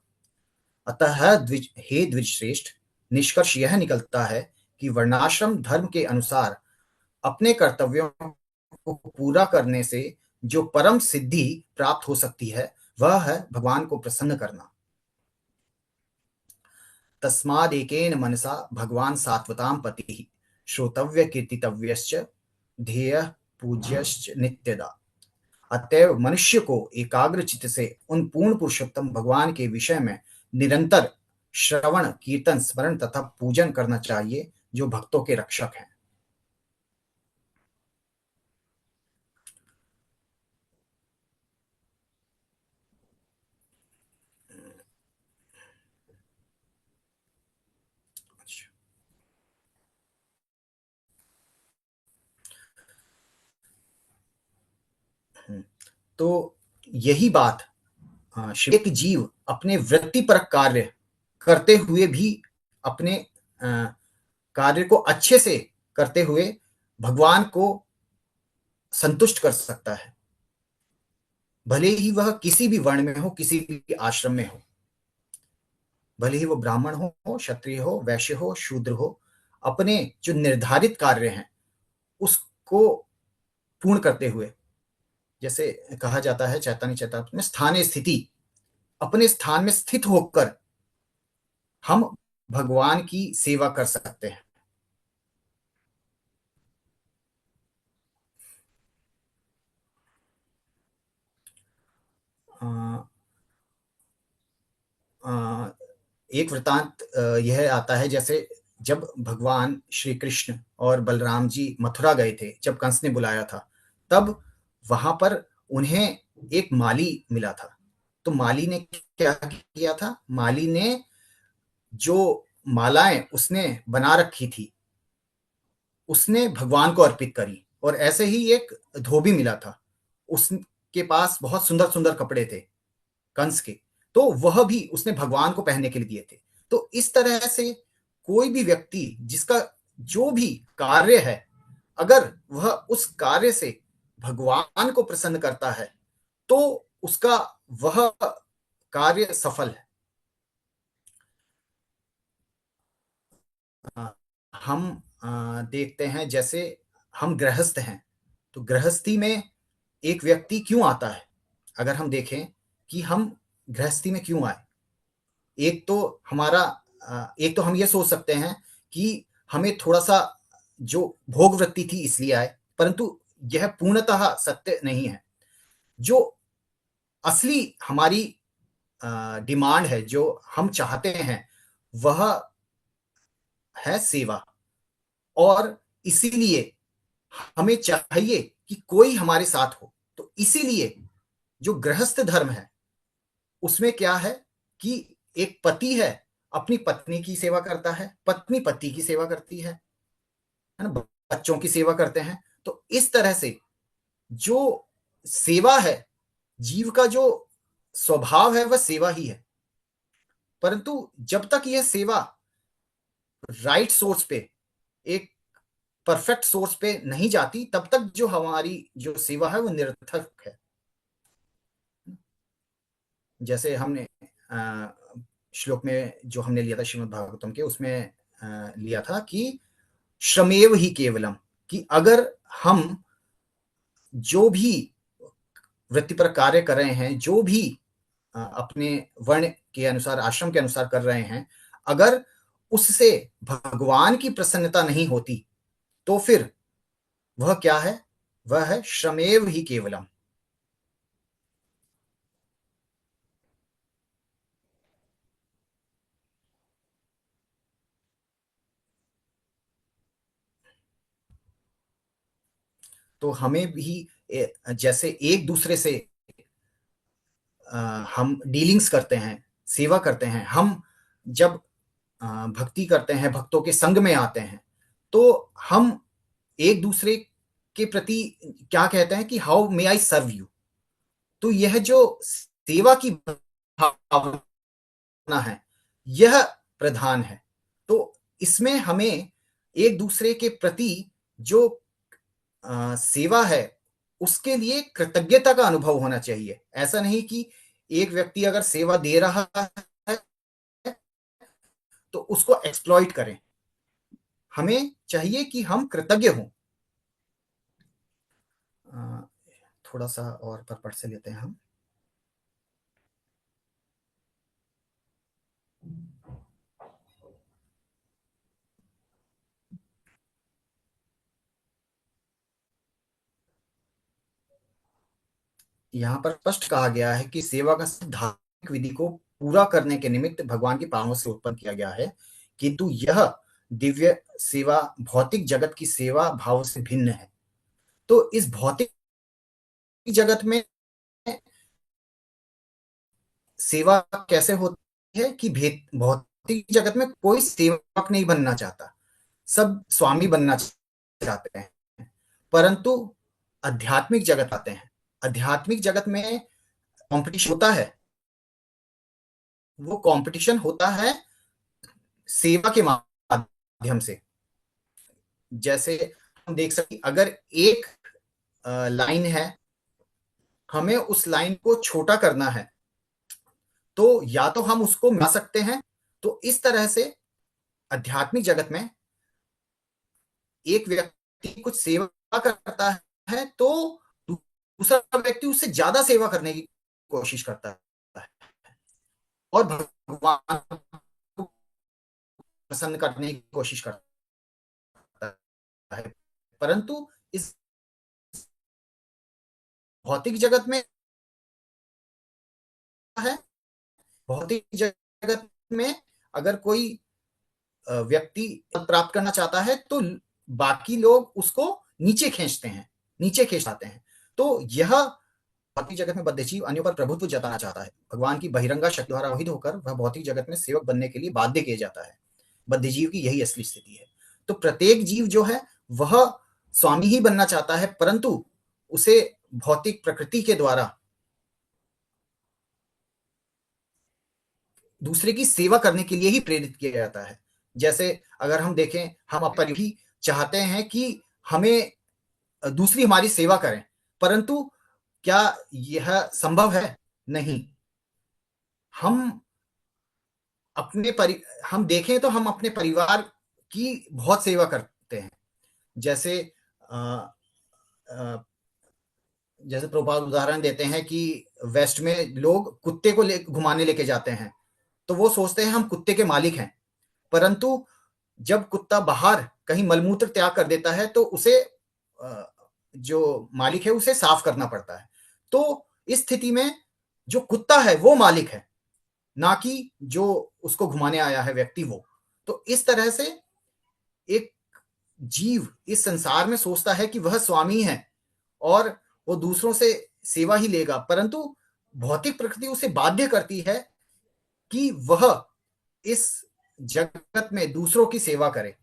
अतः हे द्विज श्रेष्ठ, निष्कर्ष यह निकलता है कि वर्णाश्रम धर्म के अनुसार अपने कर्तव्यों को पूरा करने से जो परम सिद्धि प्राप्त हो सकती है वह है भगवान को प्रसन्न करना। तस्मादेकेन मनसा भगवान सात्वतां पतिः श्रोतव्य कीर्तितव्यश्च ध्येयः पूज्यश्च नित्यदा। अतएव मनुष्य को एकाग्र चित्त से उन पूर्ण पुरुषोत्तम भगवान के विषय में निरंतर श्रवण, कीर्तन, स्मरण तथा पूजन करना चाहिए, जो भक्तों के रक्षक हैं। तो यही बात एक जीव अपने वृत्तिपरक कार्य करते हुए भी अपने कार्य को अच्छे से करते हुए भगवान को संतुष्ट कर सकता है, भले ही वह किसी भी वर्ण में हो, किसी भी आश्रम में हो, भले ही वो ब्राह्मण हो, क्षत्रिय हो, वैश्य हो, शूद्र हो। अपने जो निर्धारित कार्य हैं उसको पूर्ण करते हुए, जैसे कहा जाता है चैतन्य चैतामृत में, स्थाने स्थिति, अपने स्थान में स्थित होकर हम भगवान की सेवा कर सकते हैं। एक वृतांत यह आता है, जैसे जब भगवान श्री कृष्ण और बलराम जी मथुरा गए थे, जब कंस ने बुलाया था, तब वहां पर उन्हें एक माली मिला था। तो माली ने क्या किया था? माली ने जो मालाएं उसने बना रखी थी उसने भगवान को अर्पित करी। और ऐसे ही एक धोबी मिला था, उसके पास बहुत सुंदर सुंदर कपड़े थे कंस के, तो वह भी उसने भगवान को पहनने के लिए दिए थे। तो इस तरह से कोई भी व्यक्ति जिसका जो भी कार्य है, अगर वह उस कार्य से भगवान को प्रसन्न करता है तो उसका वह कार्य सफल है। हम देखते हैं, जैसे हम गृहस्थ हैं, तो गृहस्थी में एक व्यक्ति क्यों आता है? अगर हम देखें कि हम गृहस्थी में क्यों आए, एक तो हम ये सोच सकते हैं कि हमें थोड़ा सा जो भोग वृत्ति थी इसलिए आए, परंतु यह पूर्णतः सत्य नहीं है। जो असली हमारी डिमांड है, जो हम चाहते हैं, वह है सेवा। और इसीलिए हमें चाहिए कि कोई हमारे साथ हो। तो इसीलिए जो गृहस्थ धर्म है उसमें क्या है कि एक पति है, अपनी पत्नी की सेवा करता है, पत्नी पति की सेवा करती है ना, बच्चों की सेवा करते हैं। तो इस तरह से जो सेवा है, जीव का जो स्वभाव है वह सेवा ही है। परंतु जब तक यह सेवा राइट सोर्स पे, एक परफेक्ट सोर्स पे नहीं जाती, तब तक जो हमारी जो सेवा है वो निरर्थक है। जैसे हमने श्लोक में जो हमने लिया था श्रीमद् भागवतम के, उसमें लिया था कि श्रमेव ही केवलम, कि अगर हम जो भी वृत्ति पर कार्य कर रहे हैं, जो भी अपने वर्ण के अनुसार, आश्रम के अनुसार कर रहे हैं, अगर उससे भगवान की प्रसन्नता नहीं होती तो फिर वह क्या है? वह है श्रमेव ही केवलम। तो हमें भी जैसे एक दूसरे से हम डीलिंग्स करते हैं, सेवा करते हैं, हम जब भक्ति करते हैं, भक्तों के संग में आते हैं, तो हम एक दूसरे के प्रति क्या कहते हैं कि how may I serve you. तो यह जो सेवा की भावना है, यह प्रधान है। तो इसमें हमें एक दूसरे के प्रति जो सेवा है उसके लिए कृतज्ञता का अनुभव होना चाहिए। ऐसा नहीं कि एक व्यक्ति अगर सेवा दे रहा है तो उसको एक्सप्लॉइट करें। हमें चाहिए कि हम कृतज्ञ हों। थोड़ा सा और पढ़ से लेते हैं हम। यहाँ पर स्पष्ट कहा गया है कि सेवा का धार्मिक विधि को पूरा करने के निमित्त भगवान की पावों से उत्पन्न किया गया है, किंतु यह दिव्य सेवा भौतिक जगत की सेवा भाव से भिन्न है। तो इस भौतिक जगत में सेवा कैसे होती है कि भौतिक जगत में कोई सेवक नहीं बनना चाहता, सब स्वामी बनना चाहते हैं। परंतु आध्यात्मिक जगत आते हैं, आध्यात्मिक जगत में कंपटीशन होता है, वो कंपटीशन होता है सेवा के माध्यम से। जैसे हम देख सकते, अगर एक लाइन है, हमें उस लाइन को छोटा करना है, तो या तो हम उसको मिला सकते हैं। तो इस तरह से आध्यात्मिक जगत में एक व्यक्ति कुछ सेवा करता है तो दूसरा व्यक्ति उससे ज्यादा सेवा करने की कोशिश करता है और भगवान को प्रसन्न करने की कोशिश करता है। परंतु इस भौतिक जगत में है, भौतिक जगत में अगर कोई व्यक्ति पद प्राप्त करना चाहता है तो बाकी लोग उसको नीचे खींचते हैं, नीचे खींचते हैं। तो यह भौतिक जगत में बद्धजीव अन्यों पर प्रभुत्व जताना चाहता है। भगवान की बहिरंगा शक्ति द्वारा मोहित होकर वह भौतिक जगत में सेवक बनने के लिए बाध्य किया जाता है। बद्धजीव की यही असली स्थिति है। तो प्रत्येक जीव जो है वह स्वामी ही बनना चाहता है, परंतु उसे भौतिक प्रकृति के द्वारा दूसरे की सेवा करने के लिए ही प्रेरित किया जाता है। जैसे अगर हम देखें, हम अपन भी चाहते हैं कि हमें दूसरी हमारी सेवा करें, परंतु क्या यह संभव है? नहीं। हम देखें तो हम अपने परिवार की बहुत सेवा करते हैं। जैसे प्रभुपाद उदाहरण देते हैं कि वेस्ट में लोग कुत्ते को घुमाने लेके जाते हैं, तो वो सोचते हैं हम कुत्ते के मालिक हैं, परंतु जब कुत्ता बाहर कहीं मलमूत्र त्याग कर देता है तो उसे जो मालिक है उसे साफ करना पड़ता है। तो इस स्थिति में जो कुत्ता है वो मालिक है, ना कि जो उसको घुमाने आया है व्यक्ति वो। तो इस तरह से एक जीव इस संसार में सोचता है कि वह स्वामी है और वो दूसरों से सेवा ही लेगा, परंतु भौतिक प्रकृति उसे बाध्य करती है कि वह इस जगत में दूसरों की सेवा करे।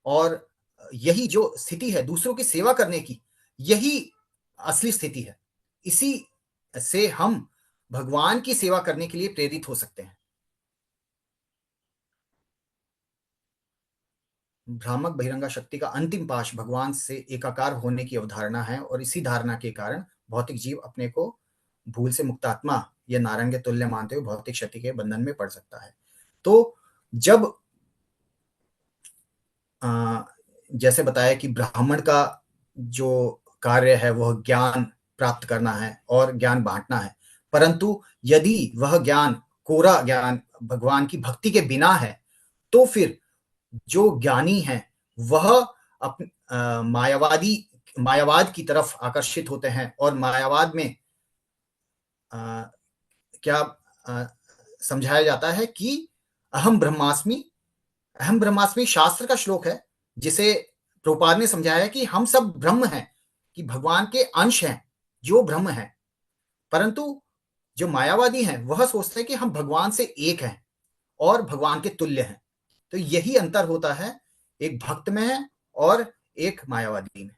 और यही जो स्थिति है दूसरों की सेवा करने की, यही असली स्थिति है। इसी से हम भगवान की सेवा करने के लिए प्रेरित हो सकते हैं। भ्रामक बहिरंगा शक्ति का अंतिम पाश भगवान से एकाकार होने की अवधारणा है, और इसी धारणा के कारण भौतिक जीव अपने को भूल से मुक्त आत्मा या नारायण के तुल्य मानते हुए भौतिक शक्ति के बंधन में पड़ सकता है। तो जब जैसे बताया कि ब्राह्मण का जो कार्य है वह ज्ञान प्राप्त करना है और ज्ञान बांटना है, परंतु यदि वह ज्ञान कोरा ज्ञान भगवान की भक्ति के बिना है, तो फिर जो ज्ञानी है वह मायावाद की तरफ आकर्षित होते हैं। और मायावाद में क्या समझाया जाता है कि अहम ब्रह्मास्मि शास्त्र का श्लोक है, जिसे प्रभुपाद ने समझाया है कि हम सब ब्रह्म हैं, कि भगवान के अंश हैं जो ब्रह्म हैं। परंतु जो मायावादी हैं वह सोचते हैं कि हम भगवान से एक हैं और भगवान के तुल्य हैं। तो यही अंतर होता है एक भक्त में है और एक मायावादी में।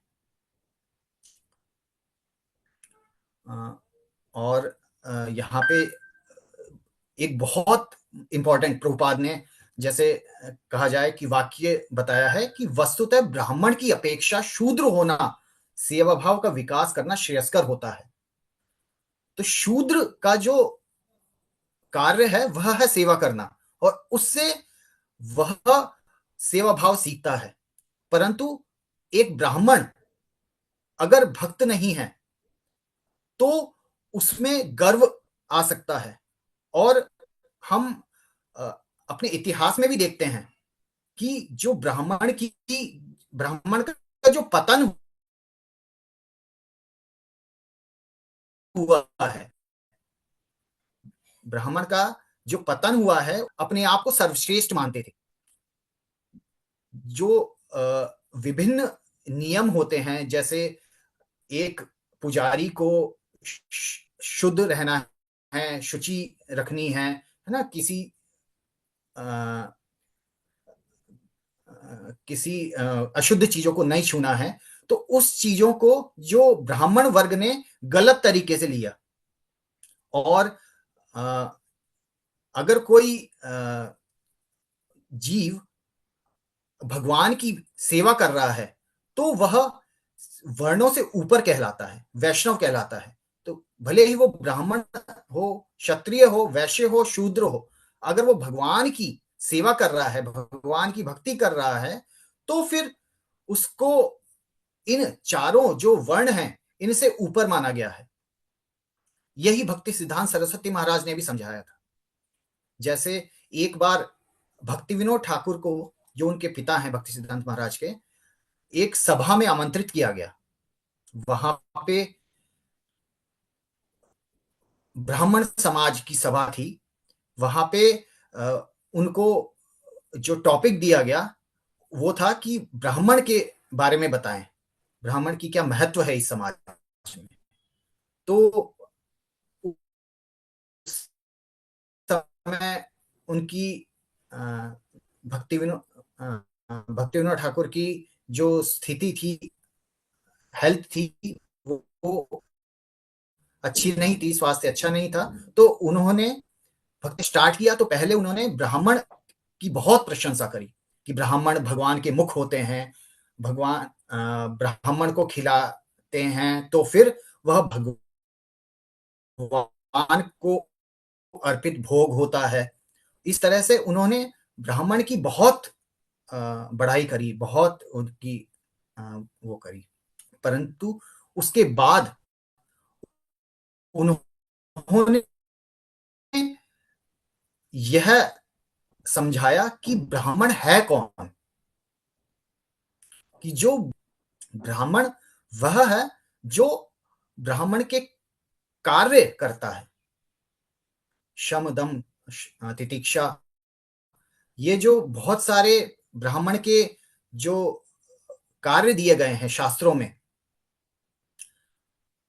और यहाँ पे एक बहुत इंपॉर्टेंट प्रभुपाद ने जैसे कहा जाए कि वाक्य बताया है कि वस्तुतः ब्राह्मण की अपेक्षा शूद्र होना सेवा भाव का विकास करना श्रेयस्कर होता है। तो शूद्र का जो कार्य है वह है सेवा करना, और उससे वह सेवा भाव सीखता है। परंतु एक ब्राह्मण अगर भक्त नहीं है तो उसमें गर्व आ सकता है। और हम अपने इतिहास में भी देखते हैं कि जो ब्राह्मण का जो पतन हुआ है, ब्राह्मण का जो पतन हुआ है, अपने आप को सर्वश्रेष्ठ मानते थे। जो विभिन्न नियम होते हैं, जैसे एक पुजारी को शुद्ध रहना है, शुचि रखनी है ना, किसी अशुद्ध चीजों को नहीं छूना है, तो उस चीजों को जो ब्राह्मण वर्ग ने गलत तरीके से लिया, और अगर कोई जीव भगवान की सेवा कर रहा है तो वह वर्णों से ऊपर कहलाता है, वैष्णव कहलाता है। तो भले ही वो ब्राह्मण हो, क्षत्रिय हो, वैश्य हो, शूद्र हो, अगर वो भगवान की सेवा कर रहा है, भगवान की भक्ति कर रहा है, तो फिर उसको इन चारों जो वर्ण हैं इनसे ऊपर माना गया है। यही भक्ति सिद्धांत सरस्वती महाराज ने भी समझाया था। जैसे एक बार भक्ति विनोद ठाकुर को, जो उनके पिता हैं भक्ति सिद्धांत महाराज के, एक सभा में आमंत्रित किया गया। वहां पे ब्राह्मण समाज की सभा थी। वहां पे उनको जो टॉपिक दिया गया वो था कि ब्राह्मण के बारे में बताएं, ब्राह्मण की क्या महत्व है इस समाज में। तो उस समय उनकी भक्ति विनोद ठाकुर की जो स्थिति थी, हेल्थ थी, वो अच्छी नहीं थी, स्वास्थ्य अच्छा नहीं था। तो उन्होंने भक्ति स्टार्ट किया तो पहले उन्होंने ब्राह्मण की बहुत प्रशंसा करी कि ब्राह्मण भगवान के मुख होते हैं, भगवान ब्राह्मण को खिलाते हैं तो फिर वह भगवान को अर्पित भोग होता है। इस तरह से उन्होंने ब्राह्मण की बहुत बढ़ाई करी, बहुत उनकी वो करी। परंतु उसके बाद उन्होंने यह समझाया कि ब्राह्मण है कौन, कि जो ब्राह्मण वह है जो ब्राह्मण के कार्य करता है, शम दम तितिक्षा, ये जो बहुत सारे ब्राह्मण के जो कार्य दिए गए हैं शास्त्रों में,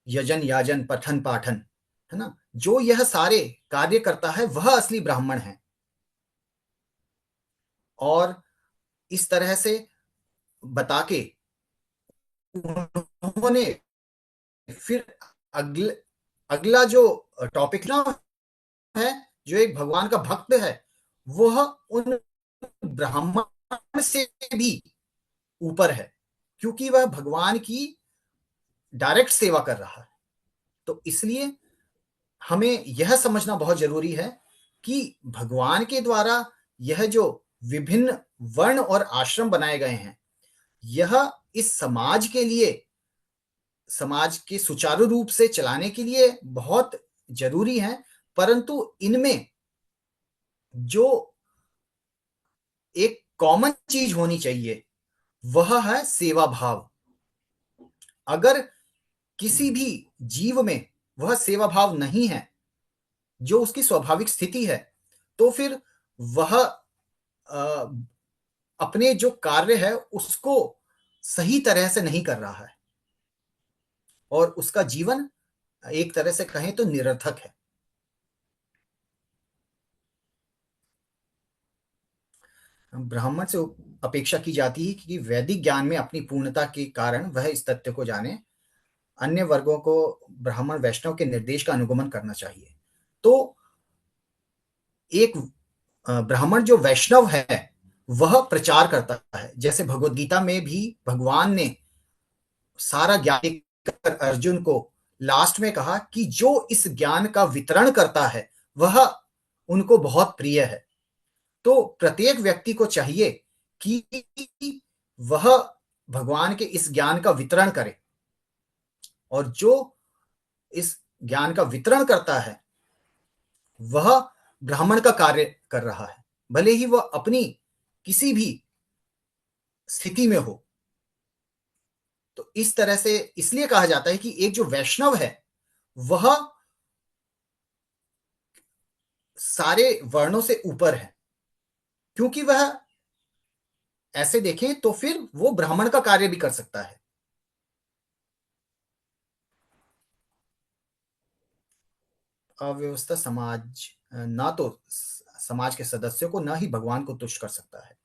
यजन याजन पठन पाठन, है ना, जो यह सारे कार्य करता है वह असली ब्राह्मण है। और इस तरह से बता के उन्होंने फिर अगला जो टॉपिक ना है, जो एक भगवान का भक्त है वह उन ब्राह्मण से भी ऊपर है, क्योंकि वह भगवान की डायरेक्ट सेवा कर रहा है। तो इसलिए हमें यह समझना बहुत जरूरी है कि भगवान के द्वारा यह जो विभिन्न वर्ण और आश्रम बनाए गए हैं, यह इस समाज के लिए, समाज के सुचारू रूप से चलाने के लिए बहुत जरूरी है। परंतु इनमें जो एक कॉमन चीज होनी चाहिए वह है सेवा भाव। अगर किसी भी जीव में वह सेवा भाव नहीं है, जो उसकी स्वाभाविक स्थिति है, तो फिर वह अपने जो कार्य है उसको सही तरह से नहीं कर रहा है और उसका जीवन एक तरह से कहें तो निरर्थक है। ब्राह्मण से अपेक्षा की जाती है कि वैदिक ज्ञान में अपनी पूर्णता के कारण वह इस तथ्य को जाने, अन्य वर्गों को ब्राह्मण वैष्णव के निर्देश का अनुगमन करना चाहिए। तो एक ब्राह्मण जो वैष्णव है वह प्रचार करता है। जैसे भगवद गीता में भी भगवान ने सारा ज्ञान देकर अर्जुन को लास्ट में कहा कि जो इस ज्ञान का वितरण करता है वह उनको बहुत प्रिय है। तो प्रत्येक व्यक्ति को चाहिए कि वह भगवान के इस ज्ञान का वितरण करे, और जो इस ज्ञान का वितरण करता है वह ब्राह्मण का कार्य कर रहा है, भले ही वह अपनी किसी भी स्थिति में हो। तो इस तरह से इसलिए कहा जाता है कि एक जो वैष्णव है वह सारे वर्णों से ऊपर है, क्योंकि वह ऐसे देखें तो फिर वो ब्राह्मण का कार्य भी कर सकता है। अव्यवस्था समाज ना तो समाज के सदस्यों को ना ही भगवान को तुष्ट कर सकता है।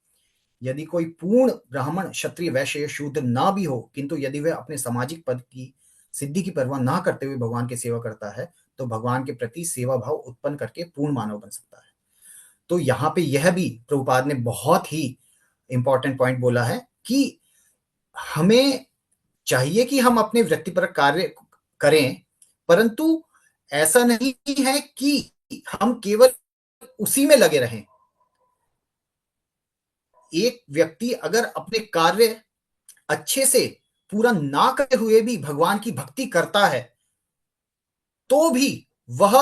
यदि कोई पूर्ण ब्राह्मण, क्षत्रिय, वैश्य, शूद्र ना भी हो, किंतु यदि वह अपने सामाजिक पद की सिद्धि की परवाह ना करते हुए भगवान की सेवा करता है, तो भगवान के प्रति सेवा भाव उत्पन्न करके पूर्ण मानव बन सकता है। तो यहाँ पे यह भी प्रभुपाद ने बहुत ही इंपॉर्टेंट पॉइंट बोला है कि हमें चाहिए कि हम अपने वृत्तिपरक कार्य करें, परंतु ऐसा नहीं है कि हम केवल उसी में लगे रहें। एक व्यक्ति अगर अपने कार्य अच्छे से पूरा ना करे हुए भी भगवान की भक्ति करता है, तो भी वह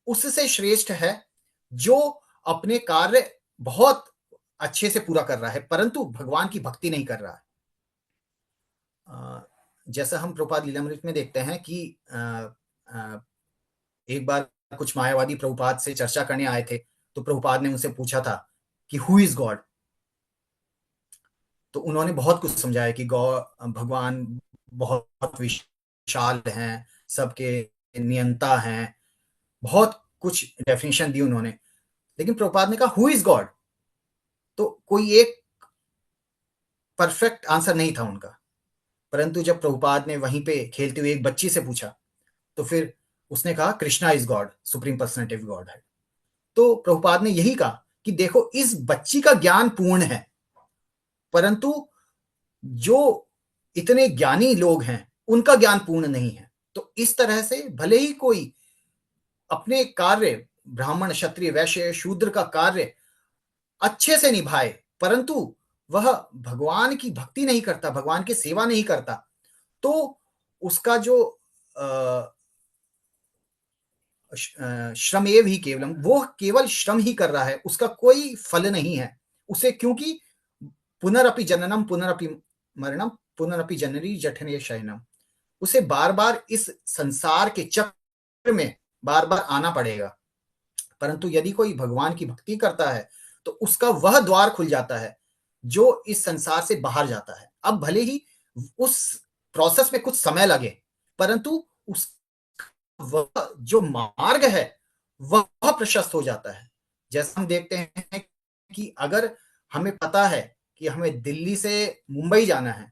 उससे श्रेष्ठ है जो अपने कार्य बहुत अच्छे से पूरा कर रहा है परंतु भगवान की भक्ति नहीं कर रहा है। जैसा हम प्रभुपाद लीलामृत में देखते हैं कि एक बार कुछ मायावादी प्रभुपाद से चर्चा करने आए थे, तो प्रभुपाद ने उनसे पूछा था कि हु इज गॉड। तो उन्होंने बहुत कुछ समझाया कि भगवान बहुत विशाल हैं, सबके नियंता हैं, बहुत कुछ डेफिनेशन दी उन्होंने। लेकिन प्रभुपाद ने कहा हु इज गॉड, तो कोई एक परफेक्ट आंसर नहीं था उनका। परंतु जब प्रभुपाद ने वहीं पे खेलते हुए एक बच्ची से पूछा, तो फिर उसने कहा Krishna is God, supreme personality of God है। तो प्रभुपाद ने यही कहा कि देखो इस बच्ची का ज्ञान पूर्ण है, परंतु जो इतने ज्ञानी लोग हैं उनका ज्ञान पूर्ण नहीं है। तो इस तरह से भले ही कोई अपने कार्य, ब्राह्मण, क्षत्रिय, वैश्य, शूद्र का कार्य अच्छे से निभाए, परंतु वह भगवान की भक्ति नहीं करता, भगवान की सेवा नहीं करता, तो उसका जो श्रमेव ही केवलम, वो केवल श्रम ही कर रहा है, उसका कोई फल नहीं है उसे। क्योंकि पुनरपि जननम पुनरपि मरणम पुनरपि जननी जठने शयनम, उसे बार बार इस संसार के चक्र में बार बार आना पड़ेगा। परंतु यदि कोई भगवान की भक्ति करता है तो उसका वह द्वार खुल जाता है जो इस संसार से बाहर जाता है। अब भले ही उस प्रोसेस में कुछ समय लगे, परंतु उस वह जो मार्ग है वह प्रशस्त हो जाता है। जैसे हम देखते हैं कि अगर हमें पता है कि हमें दिल्ली से मुंबई जाना है,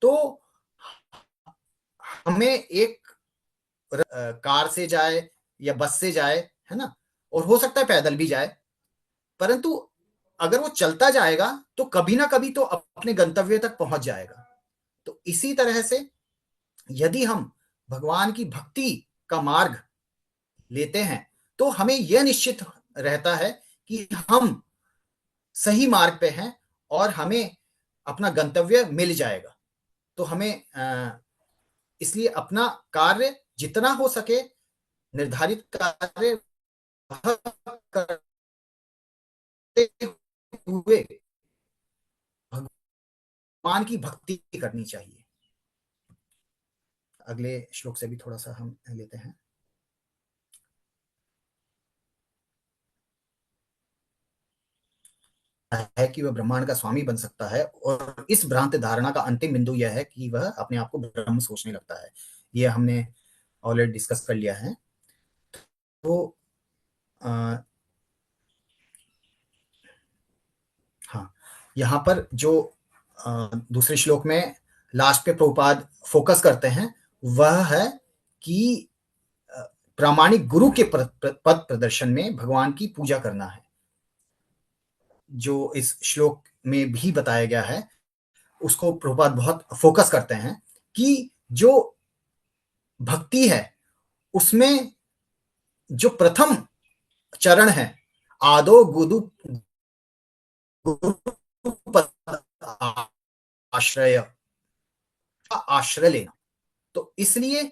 तो हमें एक कार से जाए या बस से जाए, है ना, और हो सकता है पैदल भी जाए, परंतु अगर वो चलता जाएगा तो कभी ना कभी तो अपने गंतव्य तक पहुंच जाएगा। तो इसी तरह से यदि हम भगवान की भक्ति का मार्ग लेते हैं तो हमें यह निश्चित रहता है कि हम सही मार्ग पे हैं और हमें अपना गंतव्य मिल जाएगा। तो हमें इसलिए अपना कार्य जितना हो सके, निर्धारित कार्य करते हुए भगवान की भक्ति करनी चाहिए। अगले श्लोक से भी थोड़ा सा हम लेते हैं। है कि वह ब्रह्मांड का स्वामी बन सकता है, और इस भ्रांत धारणा का अंतिम बिंदु यह है कि वह अपने आप को ब्रह्म सोचने लगता है। यह हमने ऑलरेडी डिस्कस कर लिया है। तो हाँ, यहाँ पर जो दूसरे श्लोक में लास्ट पे प्रभुपाद फोकस करते हैं वह है कि प्रामाणिक गुरु के पद प्रदर्शन में भगवान की पूजा करना है। जो इस श्लोक में भी बताया गया है उसको प्रभुपाद बहुत फोकस करते हैं कि जो भक्ति है उसमें जो प्रथम चरण है आदो गुरु आश्रय लेना। तो इसलिए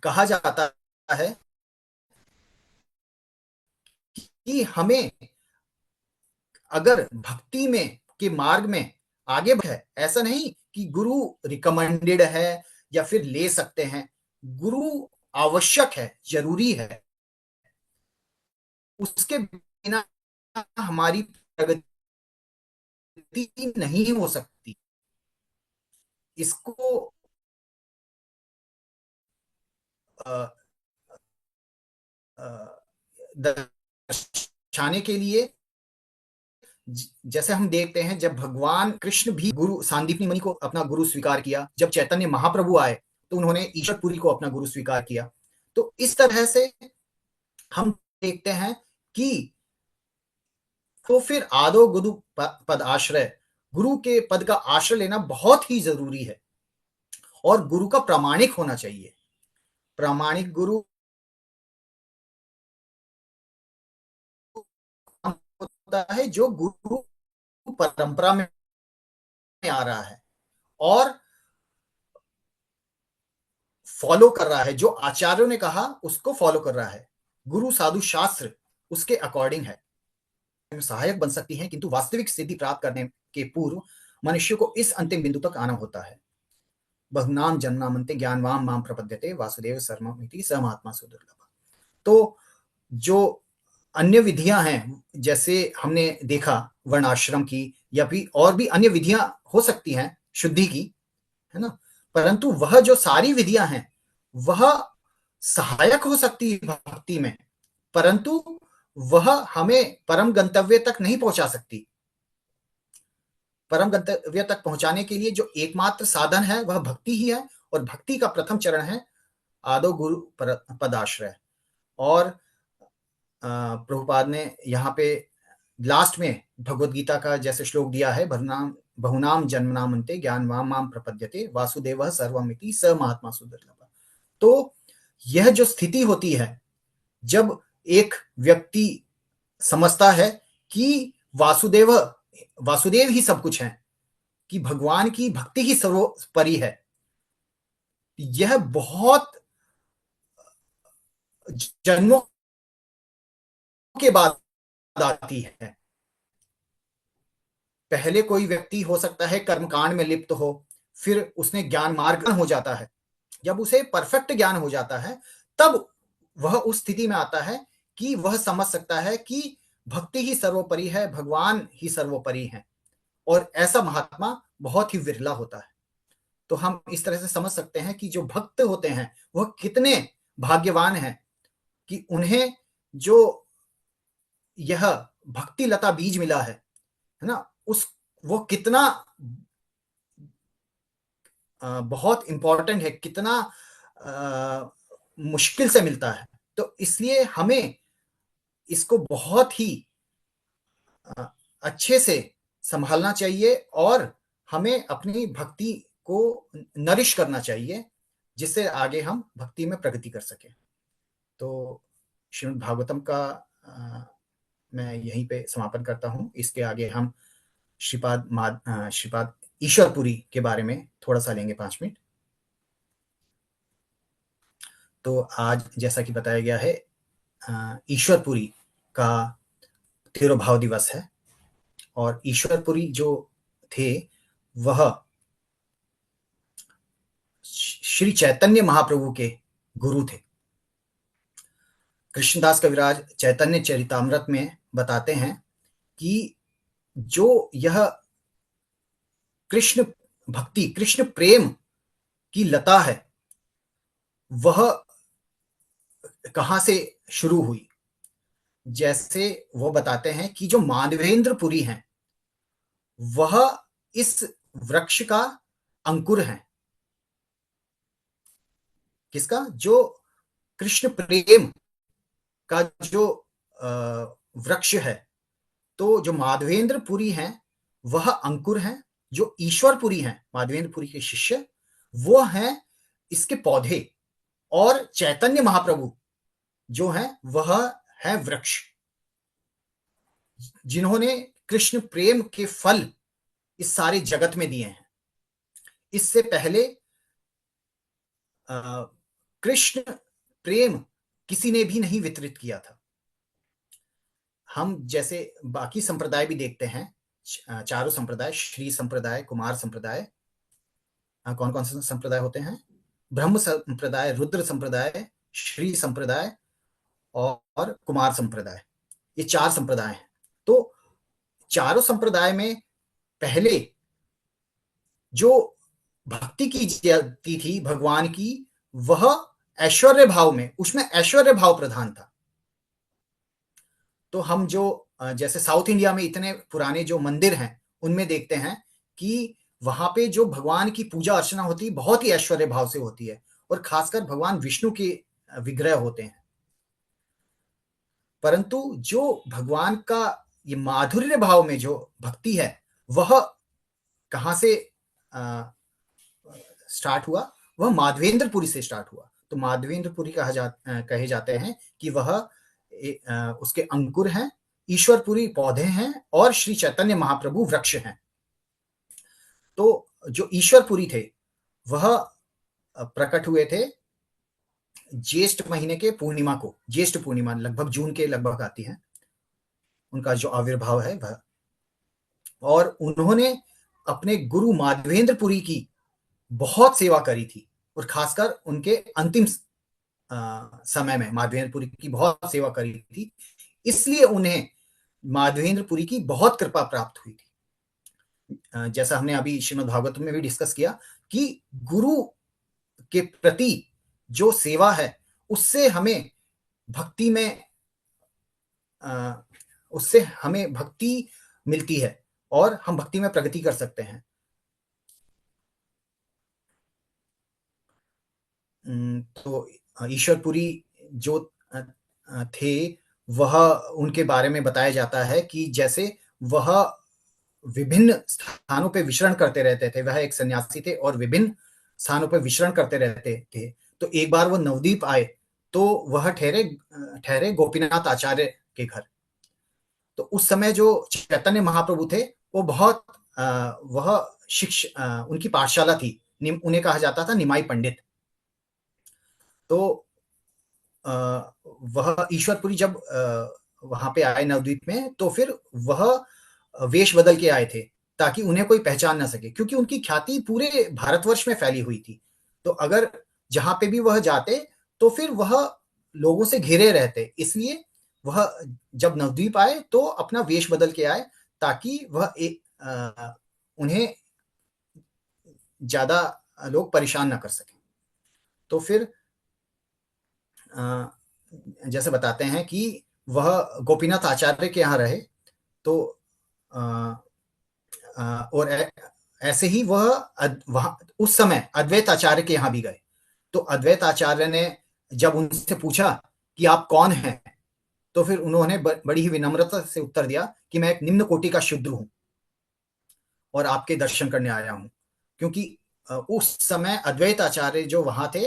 कहा जाता है कि हमें अगर भक्ति में के मार्ग में आगे है, ऐसा नहीं कि गुरु रिकमेंडेड है या फिर ले सकते हैं। गुरु आवश्यक है, जरूरी है, उसके बिना हमारी प्रगति नहीं हो सकती। इसको दर्शाने के लिए जैसे हम देखते हैं, जब भगवान कृष्ण भी गुरु सांदीपनी मुनि को अपना गुरु स्वीकार किया, जब चैतन्य महाप्रभु आए तो उन्होंने ईश्वरपुरी को अपना गुरु स्वीकार किया। तो इस तरह से हम देखते हैं कि तो फिर आदो गुरु पद आश्रय, गुरु के पद का आश्रय लेना बहुत ही जरूरी है और गुरु का प्रामाणिक होना चाहिए। प्रामाणिक गुरु होता है जो गुरु परंपरा में आ रहा है और फॉलो कर रहा है, जो आचार्यों ने कहा उसको फॉलो कर रहा है। गुरु साधु शास्त्र उसके अकॉर्डिंग है, सहायक बन सकती हैं, किंतु वास्तविक सिद्धि प्राप्त करने के पूर्व मनुष्य को इस अंतिम बिंदु तक आना होता है। बहुनाम जन्मामन्ते ज्ञानवाम माम प्रपद्यते वासुदेव सर्वमिति स महात्मा सुदुर्लभ। तो जो अन्य विधियां हैं, जैसे हमने देखा वर्णाश्रम की या भी और भी अन्य विधियां हो सकती हैं शुद्धि की, है ना, परंतु वह जो सारी विधियां हैं वह सहायक हो सकती है भक्ति में, परंतु वह हमें परम गंतव्य तक नहीं पहुंचा सकती। परम गंतव्य तक पहुंचाने के लिए जो एकमात्र साधन है वह भक्ति ही है, और भक्ति का प्रथम चरण है आदो गुरु पदाश्रय। और प्रभुपाद ने यहाँ पे लास्ट में भगवद गीता का जैसे श्लोक दिया है, बहुनाम जन्मनामन्ते ज्ञानवाम माम प्रपद्यते वासुदेवः सर्वमिति स महात्मा सुदुर्लभ। तो यह जो स्थिति होती है जब एक व्यक्ति समझता है कि वासुदेव ही सब कुछ है, कि भगवान की भक्ति ही सर्वोपरि है, यह बहुत जन्मों के बाद आती है। पहले कोई व्यक्ति हो सकता है कर्मकांड में लिप्त हो, फिर उसने ज्ञान मार्ग हो जाता है, जब उसे परफेक्ट ज्ञान हो जाता है तब वह उस स्थिति में आता है कि वह समझ सकता है कि भक्ति ही सर्वोपरि है, भगवान ही सर्वोपरि है, और ऐसा महात्मा बहुत ही विरला होता है। तो हम इस तरह से समझ सकते हैं कि जो भक्त होते हैं वह कितने भाग्यवान हैं कि उन्हें जो यह भक्ति लता बीज मिला है ना, वो कितना बहुत इंपॉर्टेंट है, कितना मुश्किल से मिलता है। तो इसलिए हमें इसको बहुत ही अच्छे से संभालना चाहिए और हमें अपनी भक्ति को नरिश करना चाहिए, जिससे आगे हम भक्ति में प्रगति कर सकें। तो श्रीमद् भागवतम का मैं यहीं पे समापन करता हूं। इसके आगे हम श्रीपाद ईश्वरपुरी के बारे में थोड़ा सा लेंगे 5 मिनट। तो आज जैसा कि बताया गया है ईश्वरपुरी का तिरुभाव दिवस है, और ईश्वरपुरी जो थे वह श्री चैतन्य महाप्रभु के गुरु थे। कृष्णदास कविराज चैतन्य चरितामृत में बताते हैं कि जो यह कृष्ण भक्ति, कृष्ण प्रेम की लता है, वह कहां से शुरू हुई। जैसे वो बताते हैं कि जो माधवेंद्रपुरी हैं वह इस वृक्ष का अंकुर है। किसका? जो कृष्ण प्रेम का जो वृक्ष है। तो जो माधवेंद्रपुरी हैं वह अंकुर हैं, जो ईश्वरपुरी हैं माधवेंद्रपुरी के शिष्य वो हैं इसके पौधे, और चैतन्य महाप्रभु जो हैं वह है वृक्ष, जिन्होंने कृष्ण प्रेम के फल इस सारे जगत में दिए हैं। इससे पहले कृष्ण प्रेम किसी ने भी नहीं वितरित किया था। हम जैसे बाकी संप्रदाय भी देखते हैं, चारों संप्रदाय, श्री संप्रदाय, कुमार संप्रदाय, कौन कौन से संप्रदाय होते हैं? ब्रह्म संप्रदाय, रुद्र संप्रदाय, श्री संप्रदाय और कुमार संप्रदाय, ये 4 संप्रदाय हैं। तो चारों संप्रदाय में पहले जो भक्ति की जाती थी भगवान की, वह ऐश्वर्य भाव में, उसमें ऐश्वर्य भाव प्रधान था। तो हम जो जैसे साउथ इंडिया में इतने पुराने जो मंदिर हैं उनमें देखते हैं कि वहां पे जो भगवान की पूजा अर्चना होती है बहुत ही ऐश्वर्य भाव से होती है, और खासकर भगवान विष्णु के विग्रह होते हैं। परंतु जो भगवान का ये माधुर्य भाव में जो भक्ति है वह कहां से स्टार्ट हुआ? वह माधवेंद्रपुरी से स्टार्ट हुआ। तो माधवेंद्रपुरी कहे जाते हैं कि वह उसके अंकुर हैं, ईश्वरपुरी पौधे हैं और श्री चैतन्य महाप्रभु वृक्ष हैं। तो जो ईश्वरपुरी थे वह प्रकट हुए थे ज्येष्ठ महीने के पूर्णिमा को, ज्येष्ठ पूर्णिमा लगभग जून के लगभग आती है, उनका जो आविर्भाव है वह। और उन्होंने अपने गुरु माधवेंद्रपुरी की बहुत सेवा करी थी, और खासकर उनके अंतिम समय में माधवेंद्रपुरी की बहुत सेवा करी थी, इसलिए उन्हें माधवेंद्रपुरी की बहुत कृपा प्राप्त हुई थी। जैसा हमने अभी श्रीमद् भागवत में भी डिस्कस किया कि गुरु के प्रति जो सेवा है उससे हमें भक्ति में उससे हमें भक्ति मिलती है और हम भक्ति में प्रगति कर सकते हैं। तो ईश्वरपुरी जो थे वह, उनके बारे में बताया जाता है कि जैसे वह विभिन्न स्थानों पे विचरण करते रहते थे, वह एक सन्यासी थे और विभिन्न स्थानों पे विचरण करते रहते थे। तो एक बार वो नवद्वीप आए तो वह ठहरे गोपीनाथ आचार्य के घर। तो उस समय जो चैतन्य महाप्रभु थे वो बहुत वह उनकी पाठशाला थी, उन्हें कहा जाता था निमाई पंडित। तो वह ईश्वरपुरी जब वहां पे आए नवद्वीप में, तो फिर वह वेश बदल के आए थे ताकि उन्हें कोई पहचान ना सके, क्योंकि उनकी ख्याति पूरे भारतवर्ष में फैली हुई थी। तो अगर जहां पे भी वह जाते तो फिर वह लोगों से घिरे रहते, इसलिए वह जब नवद्वीप आए तो अपना वेश बदल के आए ताकि वह उन्हें ज्यादा लोग परेशान ना कर सके। तो फिर जैसे बताते हैं कि वह गोपीनाथ आचार्य के यहाँ रहे, तो और ऐसे ही वह उस समय अद्वैत आचार्य के यहाँ भी गए। तो अद्वैत आचार्य ने जब उनसे पूछा कि आप कौन हैं, तो फिर उन्होंने बड़ी ही विनम्रता से उत्तर दिया कि मैं एक निम्न कोटि का शूद्र हूं और आपके दर्शन करने आया हूं। क्योंकि उस समय अद्वैत आचार्य जो वहां थे,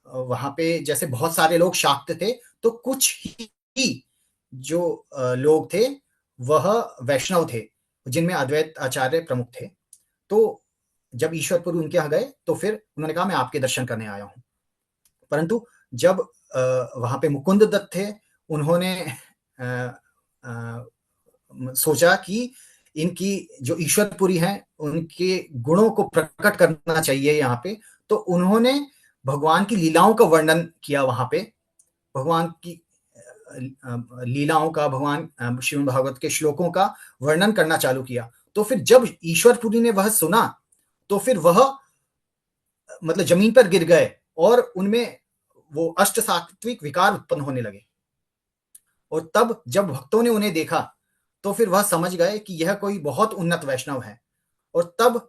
वहां पे जैसे बहुत सारे लोग शाक्त थे, तो कुछ ही जो लोग थे वह वैष्णव थे, जिनमें अद्वैत आचार्य प्रमुख थे। तो जब ईश्वरपुरी उनके यहाँ गए तो फिर उन्होंने कहा मैं आपके दर्शन करने आया हूं। परंतु जब वहां पे मुकुंद दत्त थे, उन्होंने सोचा कि इनकी जो ईश्वरपुरी हैं उनके गुणों को प्रकट करना चाहिए यहाँ पे। तो उन्होंने भगवान की लीलाओं का वर्णन किया वहां पे, भगवान की लीलाओं का, भगवान श्रीमद् भागवत के श्लोकों का वर्णन करना चालू किया। तो फिर जब ईश्वरपुरी ने वह सुना तो फिर वह मतलब जमीन पर गिर गए और उनमें वो अष्ट सात्विक विकार उत्पन्न होने लगे। और तब जब भक्तों ने उन्हें देखा तो फिर वह समझ गए कि यह कोई बहुत उन्नत वैष्णव है। और तब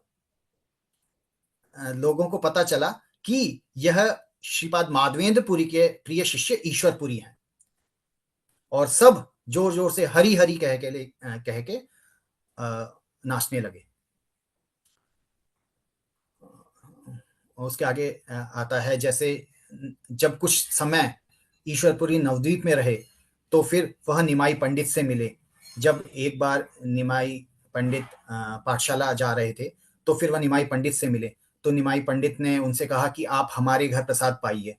लोगों को पता चला कि यह श्रीपाद माधवेंद्रपुरी के प्रिय शिष्य ईश्वरपुरी हैं, और सब जोर जोर से हरि हरि कह के नाचने लगे। उसके आगे आता है, जैसे जब कुछ समय ईश्वरपुरी नवद्वीप में रहे तो फिर वह निमाई पंडित से मिले। जब एक बार निमाई पंडित पाठशाला जा रहे थे तो फिर वह निमाई पंडित से मिले। तो निमाई पंडित ने उनसे कहा कि आप हमारे घर प्रसाद पाइए।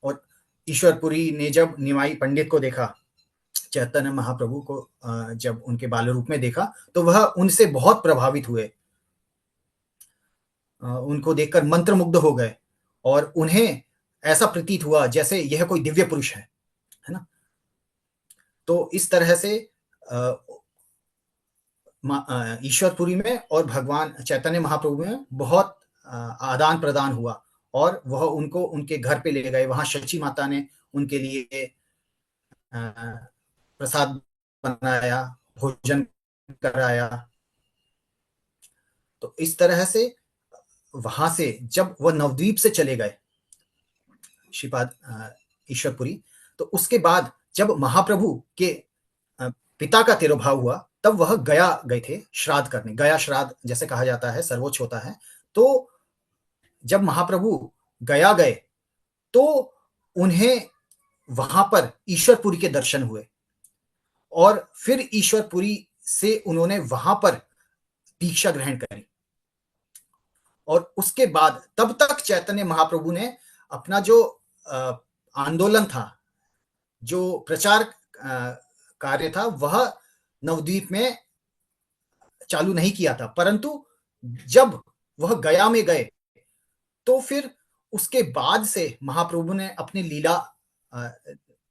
और ईश्वरपुरी ने जब निमाई पंडित को देखा, चैतन्य महाप्रभु को जब उनके बाल रूप में देखा, तो वह उनसे बहुत प्रभावित हुए। उनको देखकर मंत्रमुग्ध हो गए और उन्हें ऐसा प्रतीत हुआ जैसे यह कोई दिव्य पुरुष है ना। तो इस तरह से ईश्वरपुरी में और भगवान चैतन्य महाप्रभु में बहुत आदान प्रदान हुआ और वह उनको उनके घर पे ले गए। वहां शची माता ने उनके लिए प्रसाद बनाया, भोजन कराया। तो इस तरह से वहां से जब वह नवद्वीप से चले गए श्रीपाद ईश्वरपुरी, तो उसके बाद जब महाप्रभु के पिता का तिरोभाव हुआ तब वह गया गए थे श्राद्ध करने। गया श्राद्ध जैसे कहा जाता है सर्वोच्च होता है। तो जब महाप्रभु गया गए तो उन्हें वहां पर ईश्वरपुरी के दर्शन हुए और फिर ईश्वरपुरी से उन्होंने वहां पर दीक्षा ग्रहण करी। और उसके बाद तब तक चैतन्य महाप्रभु ने अपना जो आंदोलन था, जो प्रचार कार्य था, वह नवद्वीप में चालू नहीं किया था। परंतु जब वह गया में गए तो फिर उसके बाद से महाप्रभु ने अपनी लीला,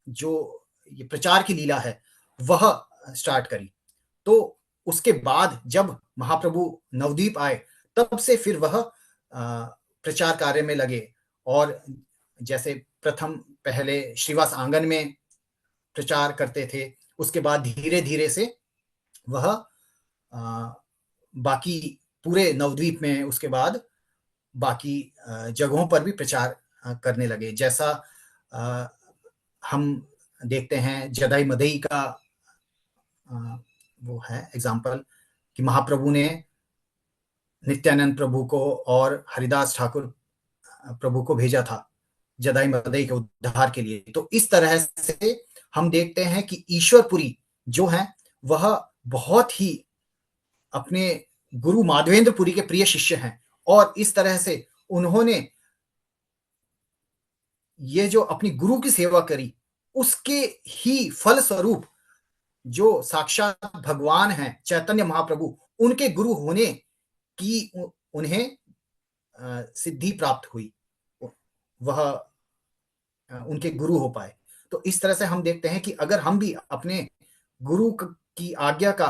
जो ये प्रचार की लीला है, वह स्टार्ट करी। तो उसके बाद जब महाप्रभु नवद्वीप आए तब से फिर वह प्रचार कार्य में लगे और जैसे प्रथम पहले श्रीवास आंगन में प्रचार करते थे, उसके बाद धीरे धीरे से वह बाकी पूरे नवद्वीप में, उसके बाद बाकी जगहों पर भी प्रचार करने लगे। जैसा हम देखते हैं जदाई मदई का वो है एग्जाम्पल कि महाप्रभु ने नित्यानंद प्रभु को और हरिदास ठाकुर प्रभु को भेजा था जदाई मदई के उद्धार के लिए। तो इस तरह से हम देखते हैं कि ईश्वरपुरी जो है वह बहुत ही अपने गुरु माधवेंद्रपुरी के प्रिय शिष्य हैं और इस तरह से उन्होंने ये जो अपनी गुरु की सेवा करी उसके ही फल स्वरूप जो साक्षात भगवान हैं चैतन्य महाप्रभु, उनके गुरु होने की उन्हें सिद्धि प्राप्त हुई, वह उनके गुरु हो पाए। तो इस तरह से हम देखते हैं कि अगर हम भी अपने गुरु की आज्ञा का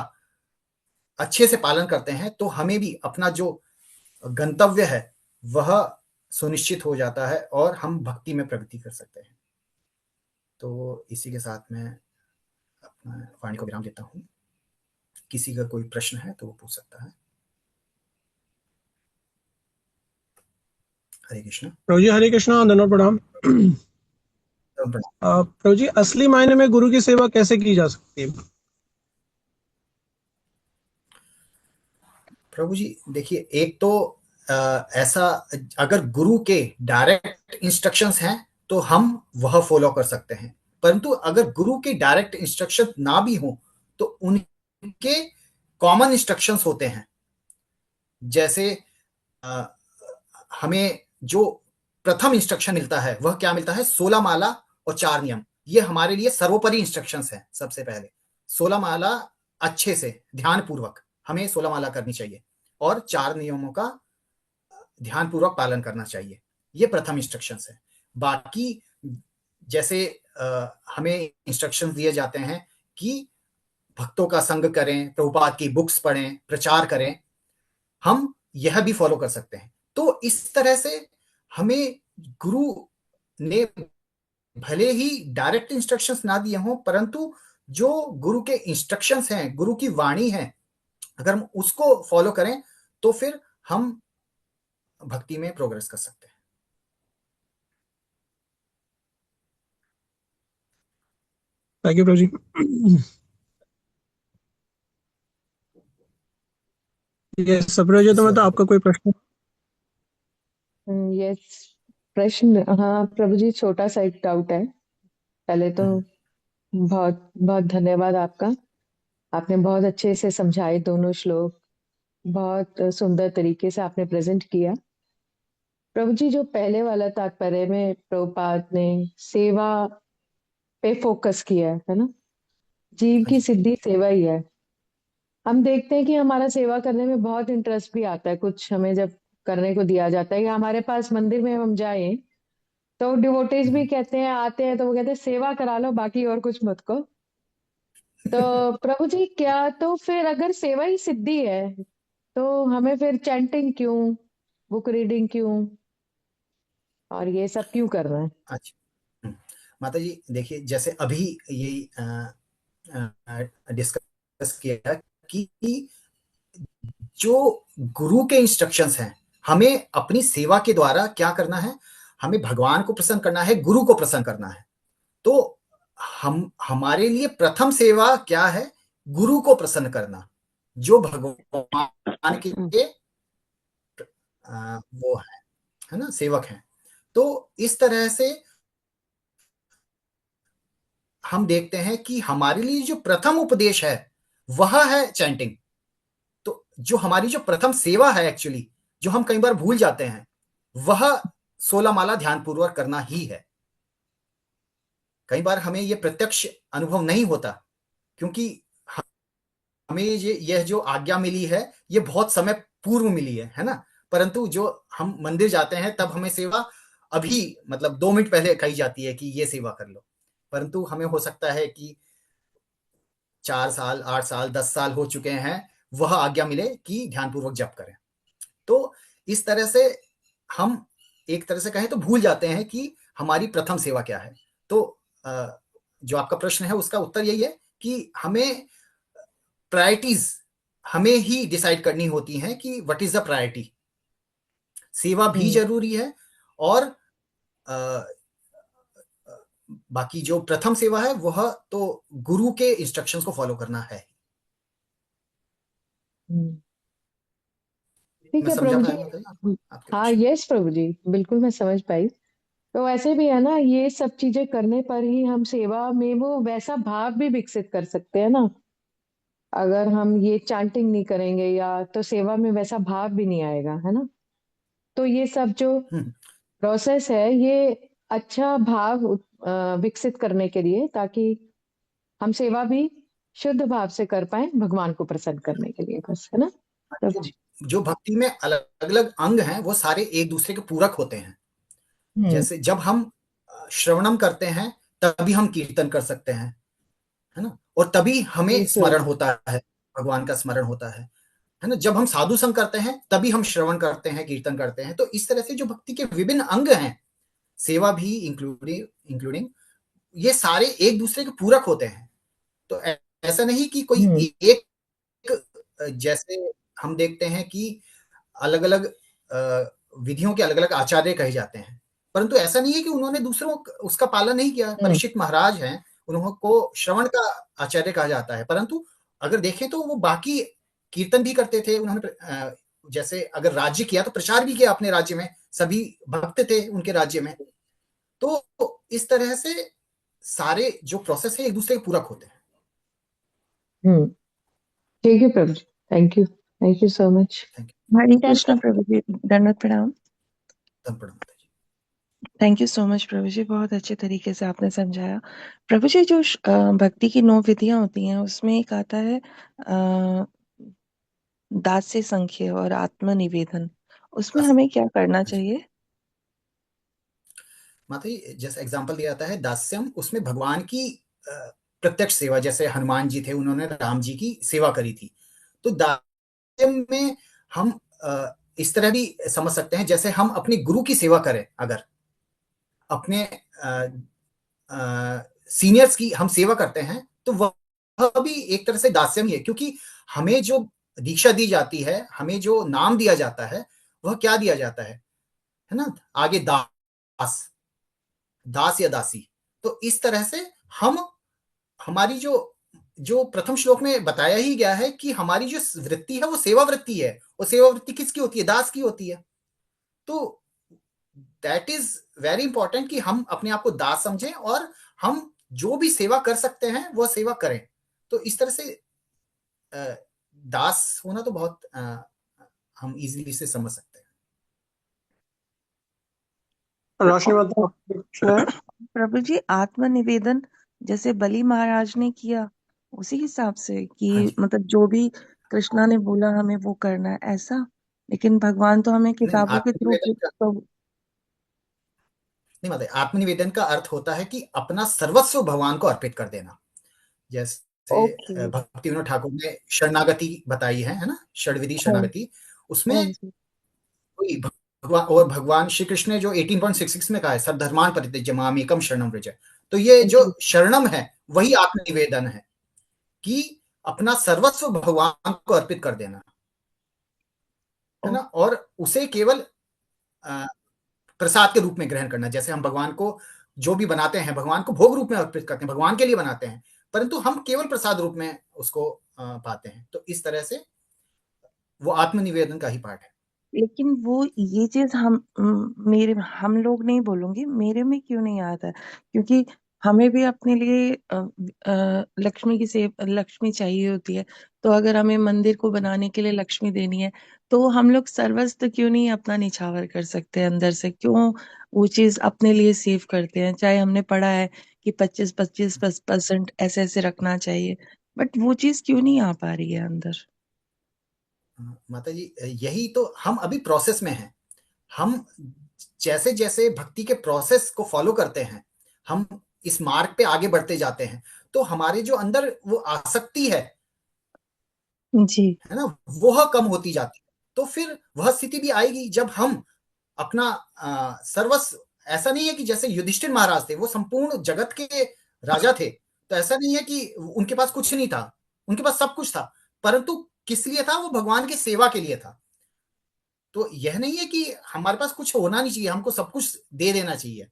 अच्छे से पालन करते हैं तो हमें भी अपना जो गंतव्य है वह सुनिश्चित हो जाता है और हम भक्ति में प्रगति कर सकते हैं। तो इसी के साथ मैं अपना वाणी को विराम देता हूँ। किसी का कोई प्रश्न है तो वो पूछ सकता है। हरे कृष्णा। प्रभु जी हरे कृष्णा, धन्यवाद, प्रणाम। प्रभु जी असली मायने में गुरु की सेवा कैसे की जा सकती है? प्रभु जी देखिए, एक तो ऐसा अगर गुरु के डायरेक्ट इंस्ट्रक्शंस हैं तो हम वह फॉलो कर सकते हैं, परंतु अगर गुरु के डायरेक्ट इंस्ट्रक्शन ना भी हो तो उनके कॉमन इंस्ट्रक्शंस होते हैं। जैसे हमें जो प्रथम इंस्ट्रक्शन मिलता है वह क्या मिलता है? 16 माला और 4 नियम। ये हमारे लिए सर्वोपरि इंस्ट्रक्शंस हैं। सबसे पहले 16 माला अच्छे से ध्यान पूर्वक हमें 16 माला करनी चाहिए और 4 नियमों का ध्यान पूर्वक पालन करना चाहिए। ये प्रथम इंस्ट्रक्शंस है। बाकी जैसे हमें इंस्ट्रक्शंस दिए जाते हैं कि भक्तों का संग करें, प्रभुपाद की बुक्स पढ़ें, प्रचार करें, हम यह भी फॉलो कर सकते हैं। तो इस तरह से हमें गुरु ने भले ही डायरेक्ट इंस्ट्रक्शंस ना दिए हों, परंतु जो गुरु के इंस्ट्रक्शंस हैं, गुरु की वाणी है, अगर हम उसको फॉलो करें तो फिर हम भक्ति में प्रोग्रेस कर सकते हैं। थैंक यू प्रभु जी। यस प्रभु जी, तो आपका कोई प्रश्न? यस, प्रश्न, हाँ प्रभु जी, छोटा सा एक डाउट है। पहले तो बहुत बहुत धन्यवाद आपका। आपने बहुत अच्छे से समझाए दोनों श्लोक, बहुत सुंदर तरीके से आपने प्रेजेंट किया। प्रभु जी, जो पहले वाला तात्पर्य में प्रभुपाद ने सेवा पे फोकस किया है ना, जीव की सिद्धि सेवा ही है। हम देखते हैं कि हमारा सेवा करने में बहुत इंटरेस्ट भी आता है। कुछ हमें जब करने को दिया जाता है, या हमारे पास मंदिर में हम जाए तो डिवोटीज भी कहते हैं, आते हैं तो वो कहते हैं सेवा करा लो, बाकी और कुछ मत को। तो प्रभु जी, क्या तो फिर अगर सेवा ही सिद्धि है तो हमें फिर चैंटिंग क्यों, बुक रीडिंग क्यों, और ये सब क्यों करना है? अच्छा। माता जी देखिए, जैसे अभी यही डिस्कस किया कि जो गुरु के इंस्ट्रक्शंस हैं, हमें अपनी सेवा के द्वारा क्या करना है, हमें भगवान को प्रसन्न करना है, गुरु को प्रसन्न करना है। तो हम हमारे लिए प्रथम सेवा क्या है, गुरु को प्रसन्न करना, जो भगवान के वो है ना, सेवक हैं। तो इस तरह से हम देखते हैं कि हमारे लिए जो प्रथम उपदेश है वह है चैंटिंग। तो जो हमारी जो प्रथम सेवा है एक्चुअली, जो हम कई बार भूल जाते हैं, वह 16 माला ध्यान पूर्वक करना ही है। कई बार हमें यह प्रत्यक्ष अनुभव नहीं होता, क्योंकि हमें यह जो आज्ञा मिली है ये बहुत समय पूर्व मिली है ना। परंतु जो हम मंदिर जाते हैं तब हमें सेवा अभी मतलब 2 मिनट पहले कही जाती है कि ये सेवा कर लो, परंतु हमें हो सकता है कि 4 साल, 8 साल, 10 साल हो चुके हैं वह आज्ञा मिले कि ध्यानपूर्वक जप करें। तो इस तरह से हम एक तरह से कहें तो भूल जाते हैं कि हमारी प्रथम सेवा क्या है। तो जो आपका प्रश्न है उसका उत्तर यही है कि हमें प्रायोरिटीज हमें ही डिसाइड करनी होती हैं कि व्हाट इज द प्रायोरिटी। सेवा भी जरूरी है और बाकी जो प्रथम सेवा है वह तो गुरु के इंस्ट्रक्शंस को फॉलो करना है। ठीक मैं है समझा प्रभु पाया जी। आपके हाँ, प्रश्न? यस प्रभु जी, बिल्कुल मैं समझ पाई। तो ऐसे भी है ना, ये सब चीजें करने पर ही हम सेवा में वो वैसा भाव भी विकसित कर सकते हैं ना। अगर हम ये चांटिंग नहीं करेंगे या तो सेवा में वैसा भाव भी नहीं आएगा, है ना। तो ये सब जो प्रोसेस है ये अच्छा भाव विकसित करने के लिए, ताकि हम सेवा भी शुद्ध भाव से कर पाए, भगवान को प्रसन्न करने के लिए, बस, है ना प्रभु जी। जो भक्ति में अलग अलग अंग हैं वो सारे एक दूसरे के पूरक होते हैं। जैसे जब हम श्रवणम करते हैं तभी हम कीर्तन कर सकते हैं, है ना, और तभी हमें स्मरण होता है, भगवान का स्मरण होता है ना। जब हम साधु संग करते हैं तभी हम श्रवण करते हैं, कीर्तन करते हैं। तो इस तरह से जो भक्ति के विभिन्न अंग हैं, सेवा भी इंक्लूडिंग ये सारे एक दूसरे के पूरक होते हैं। तो ऐसा नहीं कि कोई एक, जैसे हम देखते हैं कि अलग अलग विधियों के अलग अलग आचार्य कहे जाते हैं, परंतु ऐसा नहीं है कि उन्होंने दूसरों उसका पालन नहीं किया। परीक्षित महाराज हैं, उनको श्रवण का आचार्य कहा जाता है, परंतु अगर देखें तो वो बाकी कीर्तन भी करते थे। उन्होंने जैसे अगर राज्य किया तो प्रचार भी किया अपने राज्य में, सभी भक्त थे उनके राज्य में। तो इस तरह से सारे जो प्रोसेस है एक दूसरे के पूरक होते हैं। ठीक है प्रभु जी, थैंक यू सो मच। हरे कृष्णा प्रभु जी, दंडवत प्रणाम। थैंक यू सो मच प्रभु जी, बहुत अच्छे तरीके से आपने समझाया। प्रभु जी, जो भक्ति की 9 विधियां होती हैं उसमें एक आता है दास्य संख्य और आत्मनिवेदन, उसमें हमें क्या करना चाहिए? माता जी जैसे एग्जाम्पल दिया जाता है दास्यम, उसमें भगवान की प्रत्यक्ष सेवा, जैसे हनुमान जी थे उन्होंने राम जी की सेवा करी थी। तो दास्यम में हम इस तरह भी समझ सकते हैं जैसे हम अपने गुरु की सेवा करें, अगर अपने सीनियर्स की हम सेवा करते हैं तो वह भी एक तरह से दास्यम ही है, क्योंकि हमें जो दीक्षा दी जाती है, हमें जो नाम दिया जाता है, वह क्या दिया जाता है ना, आगे दास या दासी। तो इस तरह से हम हमारी जो प्रथम श्लोक में बताया ही गया है कि हमारी जो वृत्ति है वो सेवा वृत्ति है, और सेवा वृत्ति किसकी होती है, दास की होती है। तो दैट इज वेरी इंपॉर्टेंट कि हम अपने आप को दास समझें और हम जो भी सेवा कर सकते हैं वह सेवा करें। तो इस तरह से दास होना तो बहुत हम इजीली से समझ सकते हैं। प्रभु जी, आत्मनिवेदन जैसे बलि महाराज ने किया उसी हिसाब से कि मतलब जो भी कृष्णा ने बोला हमें वो करना है, ऐसा? लेकिन भगवान तो हमें नहीं, किताबों के थ्रू आत्मनिवेदन का नहीं मतलब आत्मनिवेदन का अर्थ होता है कि अपना सर्वस्व भगवान को अर्पित कर देना। जैसे ओके। भक्ति विनोद ठाकुर ने शरणागति बताई है ना, षड्विधि हाँ शरणागति, उसमें हाँ जी। कोई भगवान और भगवान श्री कृष्ण ने जो 18.66 में कहा है सर्वधर्मान् परित्यज्य मामेकं शरणं व्रज, तो ये जो जी शरणम है वही आत्मनिवेदन है कि अपना सर्वस्व भगवान को अर्पित कर देना, है ना, और उसे केवल प्रसाद के रूप में ग्रहण करना। जैसे हम भगवान को जो भी बनाते हैं भगवान को भोग रूप में अर्पित करते हैं, भगवान के लिए बनाते हैं, परंतु हम केवल प्रसाद रूप में उसको पाते हैं। तो इस तरह से वो आत्मनिवेदन का ही पार्ट है। लेकिन वो ये चीज मेरे हम लोग नहीं बोलूंगी, मेरे में क्यों नहीं आता, क्योंकि हमें भी अपने लिए लक्ष्मी की सेव लक्ष्मी चाहिए होती है। तो अगर हमें मंदिर को बनाने के लिए लक्ष्मी देनी है, तो हम लोग सर्वस्व क्यों नहीं अपना निछावर कर सकते अंदर से, क्यों वो चीज अपने लिए सेव करते हैं। चाहे हमने पढ़ा है कि 25-25% ऐसे ऐसे रखना चाहिए, बट वो चीज क्यों नहीं आ पा रही है अंदर। माता जी यही तो हम अभी प्रोसेस में हैं। हम जैसे जैसे भक्ति के प्रोसेस को फॉलो करते हैं, हम इस मार्ग पे आगे बढ़ते जाते हैं, तो हमारे जो अंदर वो आसक्ति है जी ना, वह कम होती जाती है। तो फिर वह स्थिति भी आएगी जब हम अपना सर्वस्व, ऐसा नहीं है कि जैसे युधिष्ठिर महाराज थे वो संपूर्ण जगत के राजा थे, तो ऐसा नहीं है कि उनके पास कुछ नहीं था, उनके पास सब कुछ था, परंतु किस लिए था? वो भगवान की सेवा के लिए था। तो यह नहीं है कि हमारे पास कुछ होना नहीं चाहिए, हमको सब कुछ दे देना चाहिए,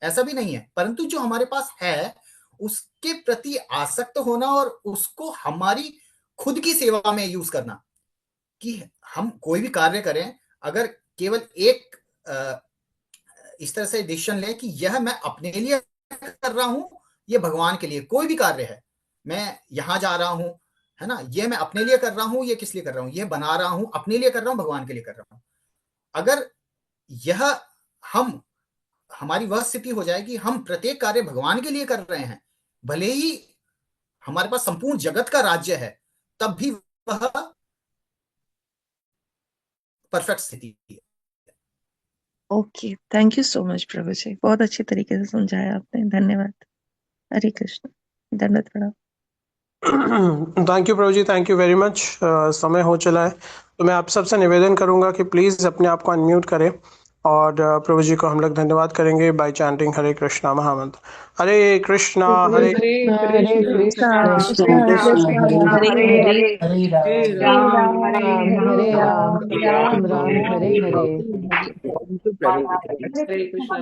ऐसा भी नहीं है, परंतु जो हमारे पास है उसके प्रति आसक्त होना और उसको हमारी खुद की सेवा में यूज करना। कि हम कोई भी कार्य करें, अगर केवल एक इस तरह से डिसीजन लें कि यह मैं अपने लिए कर रहा हूं, ये भगवान के लिए, कोई भी कार्य है, मैं यहां जा रहा हूं, है ना, ये मैं अपने लिए कर रहा हूं, ये किस लिए कर रहा हूं, ये बना रहा हूं अपने लिए कर रहा हूं, भगवान के लिए कर रहा हूं। अगर यह हम हमारी वह स्थिति हो जाएगी, हम प्रत्येक कार्य भगवान के लिए कर रहे हैं, भले ही हमारे पास संपूर्ण जगत का राज्य है, तब भी वह परफेक्ट स्थिति है। Okay, thank you so much प्रभु जी, बहुत अच्छी तरीके से समझाया आपने, धन्यवाद। हरे कृष्ण, दंडवत प्रणाम। थैंक यू प्रभु जी, थैंक यू वेरी मच। समय हो चला है, तो मैं आप सबसे निवेदन करूंगा कि प्लीज़ अपने आप को अनम्यूट करें और प्रभु जी को हम लोग धन्यवाद करेंगे बाय चैंटिंग हरे कृष्णा महामंत्र। हरे कृष्णा हरे हरे कृष्णा कृष्णा कृष्ण कृष्ण हरे कृष्ण हरे, हरे हरे राम हरे राम राम राम हरे हरे। हरे कृष्णा।